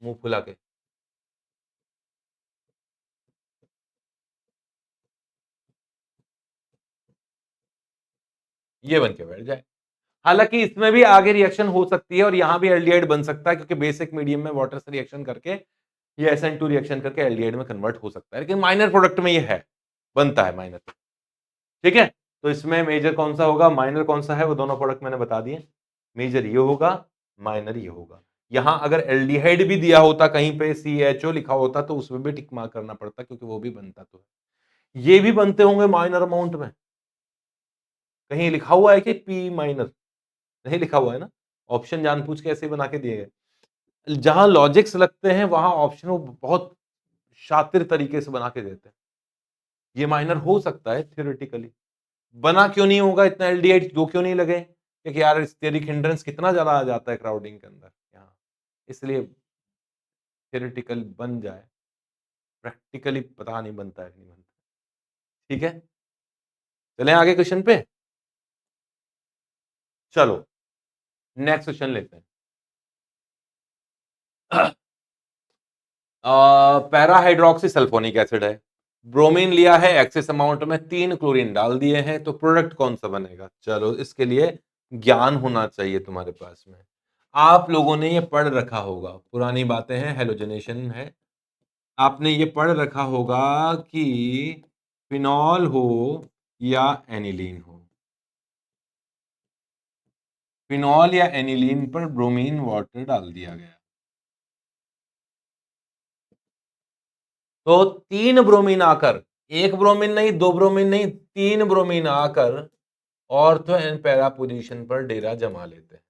मुंह फुला के। ये बन के बैठ जाए। हालांकि इसमें भी आगे रिएक्शन हो सकती है और यहां भी एल्डिहाइड बन सकता है, क्योंकि बेसिक मीडियम में वाटर से रिएक्शन करके ये SN2 रिएक्शन करके एल्डिहाइड में कन्वर्ट हो सकता है, लेकिन माइनर प्रोडक्ट में ये है, बनता है माइनर। ठीक है, तो इसमें मेजर कौन सा होगा, माइनर कौन सा है, वो दोनों प्रोडक्ट मैंने बता दिए। मेजर ये होगा, माइनर ये होगा। यहां अगर एल्डिहाइड भी दिया होता कहीं पे CHO लिखा होता तो उसमें भी टिक मार्क करना पड़ता, क्योंकि वो भी बनता तो है। ये भी बनते होंगे माइनर अमाउंट में, कहीं लिखा हुआ है कि P माइनर, नहीं लिखा हुआ है ना, ऑप्शन जानबूझ के ऐसे बना के दिए गए। जहां लॉजिक्स लगते हैं वहां ऑप्शन वो बहुत शातिर तरीके से बना के देते हैं। ये माइनर हो सकता है थियोरेटिकली, बना क्यों नहीं होगा, इतना एल्डिहाइड दो क्यों नहीं लगे, क्योंकि यार स्टेरिक हिंड्रेंस कितना ज्यादा आ जाता है क्राउडिंग के अंदर यहाँ, इसलिए थियोरेटिकल बन जाए, प्रैक्टिकली पता नहीं बनता है कि नहीं बनता। ठीक है, चलें आगे क्वेश्चन पे। चलो नेक्स्ट क्वेश्चन लेते हैं। पैरा हाइड्रोक्सी सल्फोनिक एसिड है, ब्रोमीन लिया है एक्सेस अमाउंट में, 3 क्लोरीन डाल दिए हैं, तो प्रोडक्ट कौन सा बनेगा? चलो इसके लिए ज्ञान होना चाहिए तुम्हारे पास में, आप लोगों ने ये पढ़ रखा होगा, पुरानी बातें हैं, हेलोजनेशन है, आपने ये पढ़ रखा होगा कि फिनॉल हो या एनिलीन हो, फिनॉल या एनिलीन पर ब्रोमीन वाटर डाल दिया गया, तो 3 ब्रोमीन आकर, एक ब्रोमीन नहीं, 2 ब्रोमीन नहीं, 3 ब्रोमीन आकर ऑर्थो एंड पैरा पोजीशन पर डेरा जमा लेते हैं,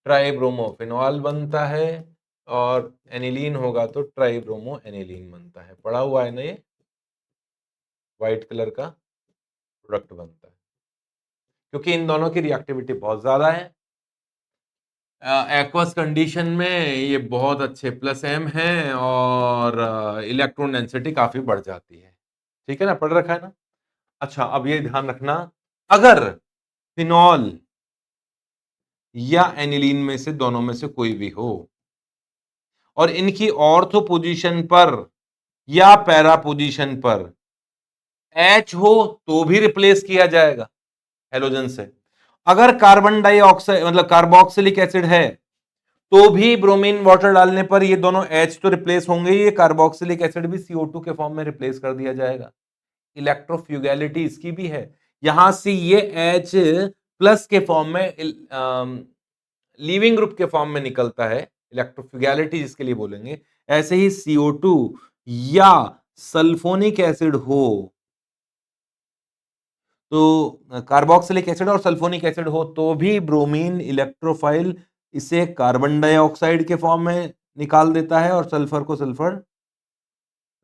ट्राइब्रोमोफिनॉल बनता है, और एनिलीन होगा तो ट्राइब्रोमो एनिलीन बनता है। पढ़ा हुआ है ना, ये व्हाइट कलर का प्रोडक्ट बनता है, क्योंकि इन दोनों की रिएक्टिविटी बहुत ज्यादा है। एक्वस कंडीशन में ये बहुत अच्छे प्लस एम है और इलेक्ट्रॉन डेंसिटी काफी बढ़ जाती है। ठीक है ना, पढ़ रखा है ना। अच्छा, अब ये ध्यान रखना, अगर फिनॉल या एनिलीन में से दोनों में से कोई भी हो और इनकी ऑर्थो पोजीशन पर या पैरा पोजीशन पर H हो तो भी रिप्लेस किया जाएगा हेलोजन से। अगर कार्बन डाइऑक्साइड मतलब कार्बोक्सिलिक एसिड है तो भी ब्रोमीन वाटर डालने पर ये दोनों H तो रिप्लेस होंगे, ये कार्बोक्सिलिक एसिड भी CO2 के फॉर्म में रिप्लेस कर दिया जाएगा। इलेक्ट्रोफ्यूगैलिटी इसकी भी है, यहां से ये H प्लस के फॉर्म में लीविंग ग्रुप के फॉर्म में निकलता है, इलेक्ट्रोफ्यूगैलिटी जिसके लिए बोलेंगे। ऐसे ही CO2 या सल्फोनिक एसिड हो, तो कार्बोक्सिलिक एसिड और सल्फोनिक एसिड हो तो भी ब्रोमीन इलेक्ट्रोफाइल इसे कार्बन डाइऑक्साइड के फॉर्म में निकाल देता है और सल्फर को सल्फर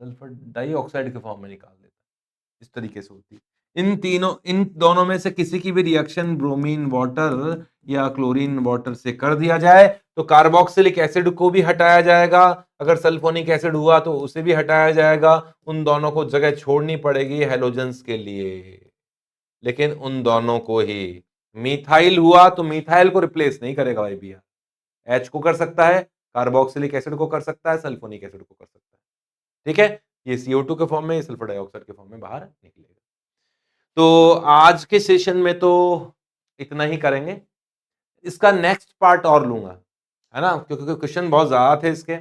सल्फर डाइऑक्साइड के फॉर्म में निकाल देता है। इस तरीके से होती है। इन दोनों में से किसी की भी रिएक्शन ब्रोमीन वाटर या क्लोरीन वाटर से कर दिया जाए तो कार्बोक्सिलिक एसिड को भी हटाया जाएगा, अगर सल्फोनिक एसिड हुआ तो उसे भी हटाया जाएगा। उन दोनों को जगह छोड़नी पड़ेगी हैलोजेंस के लिए, लेकिन उन दोनों को ही। मिथाइल हुआ तो मिथाइल को रिप्लेस नहीं करेगा भाई भैया, एच को कर सकता है, कार्बोक्सिलिक एसिड को कर सकता है, सल्फोनिक एसिड को कर सकता है। ठीक है, ये CO2 के फॉर्म में, सल्फर डाइऑक्साइड के फॉर्म में बाहर निकलेगा। तो आज के सेशन में तो इतना ही करेंगे, इसका नेक्स्ट पार्ट और लूंगा, है ना, क्योंकि क्वेश्चन बहुत ज्यादा थे इसके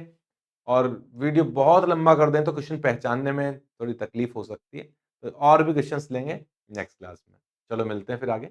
और वीडियो बहुत लंबा कर दें तो क्वेश्चन पहचानने में थोड़ी तकलीफ हो सकती है, तो और भी क्वेश्चंस लेंगे नेक्स्ट क्लास में। चलो मिलते हैं फिर आगे।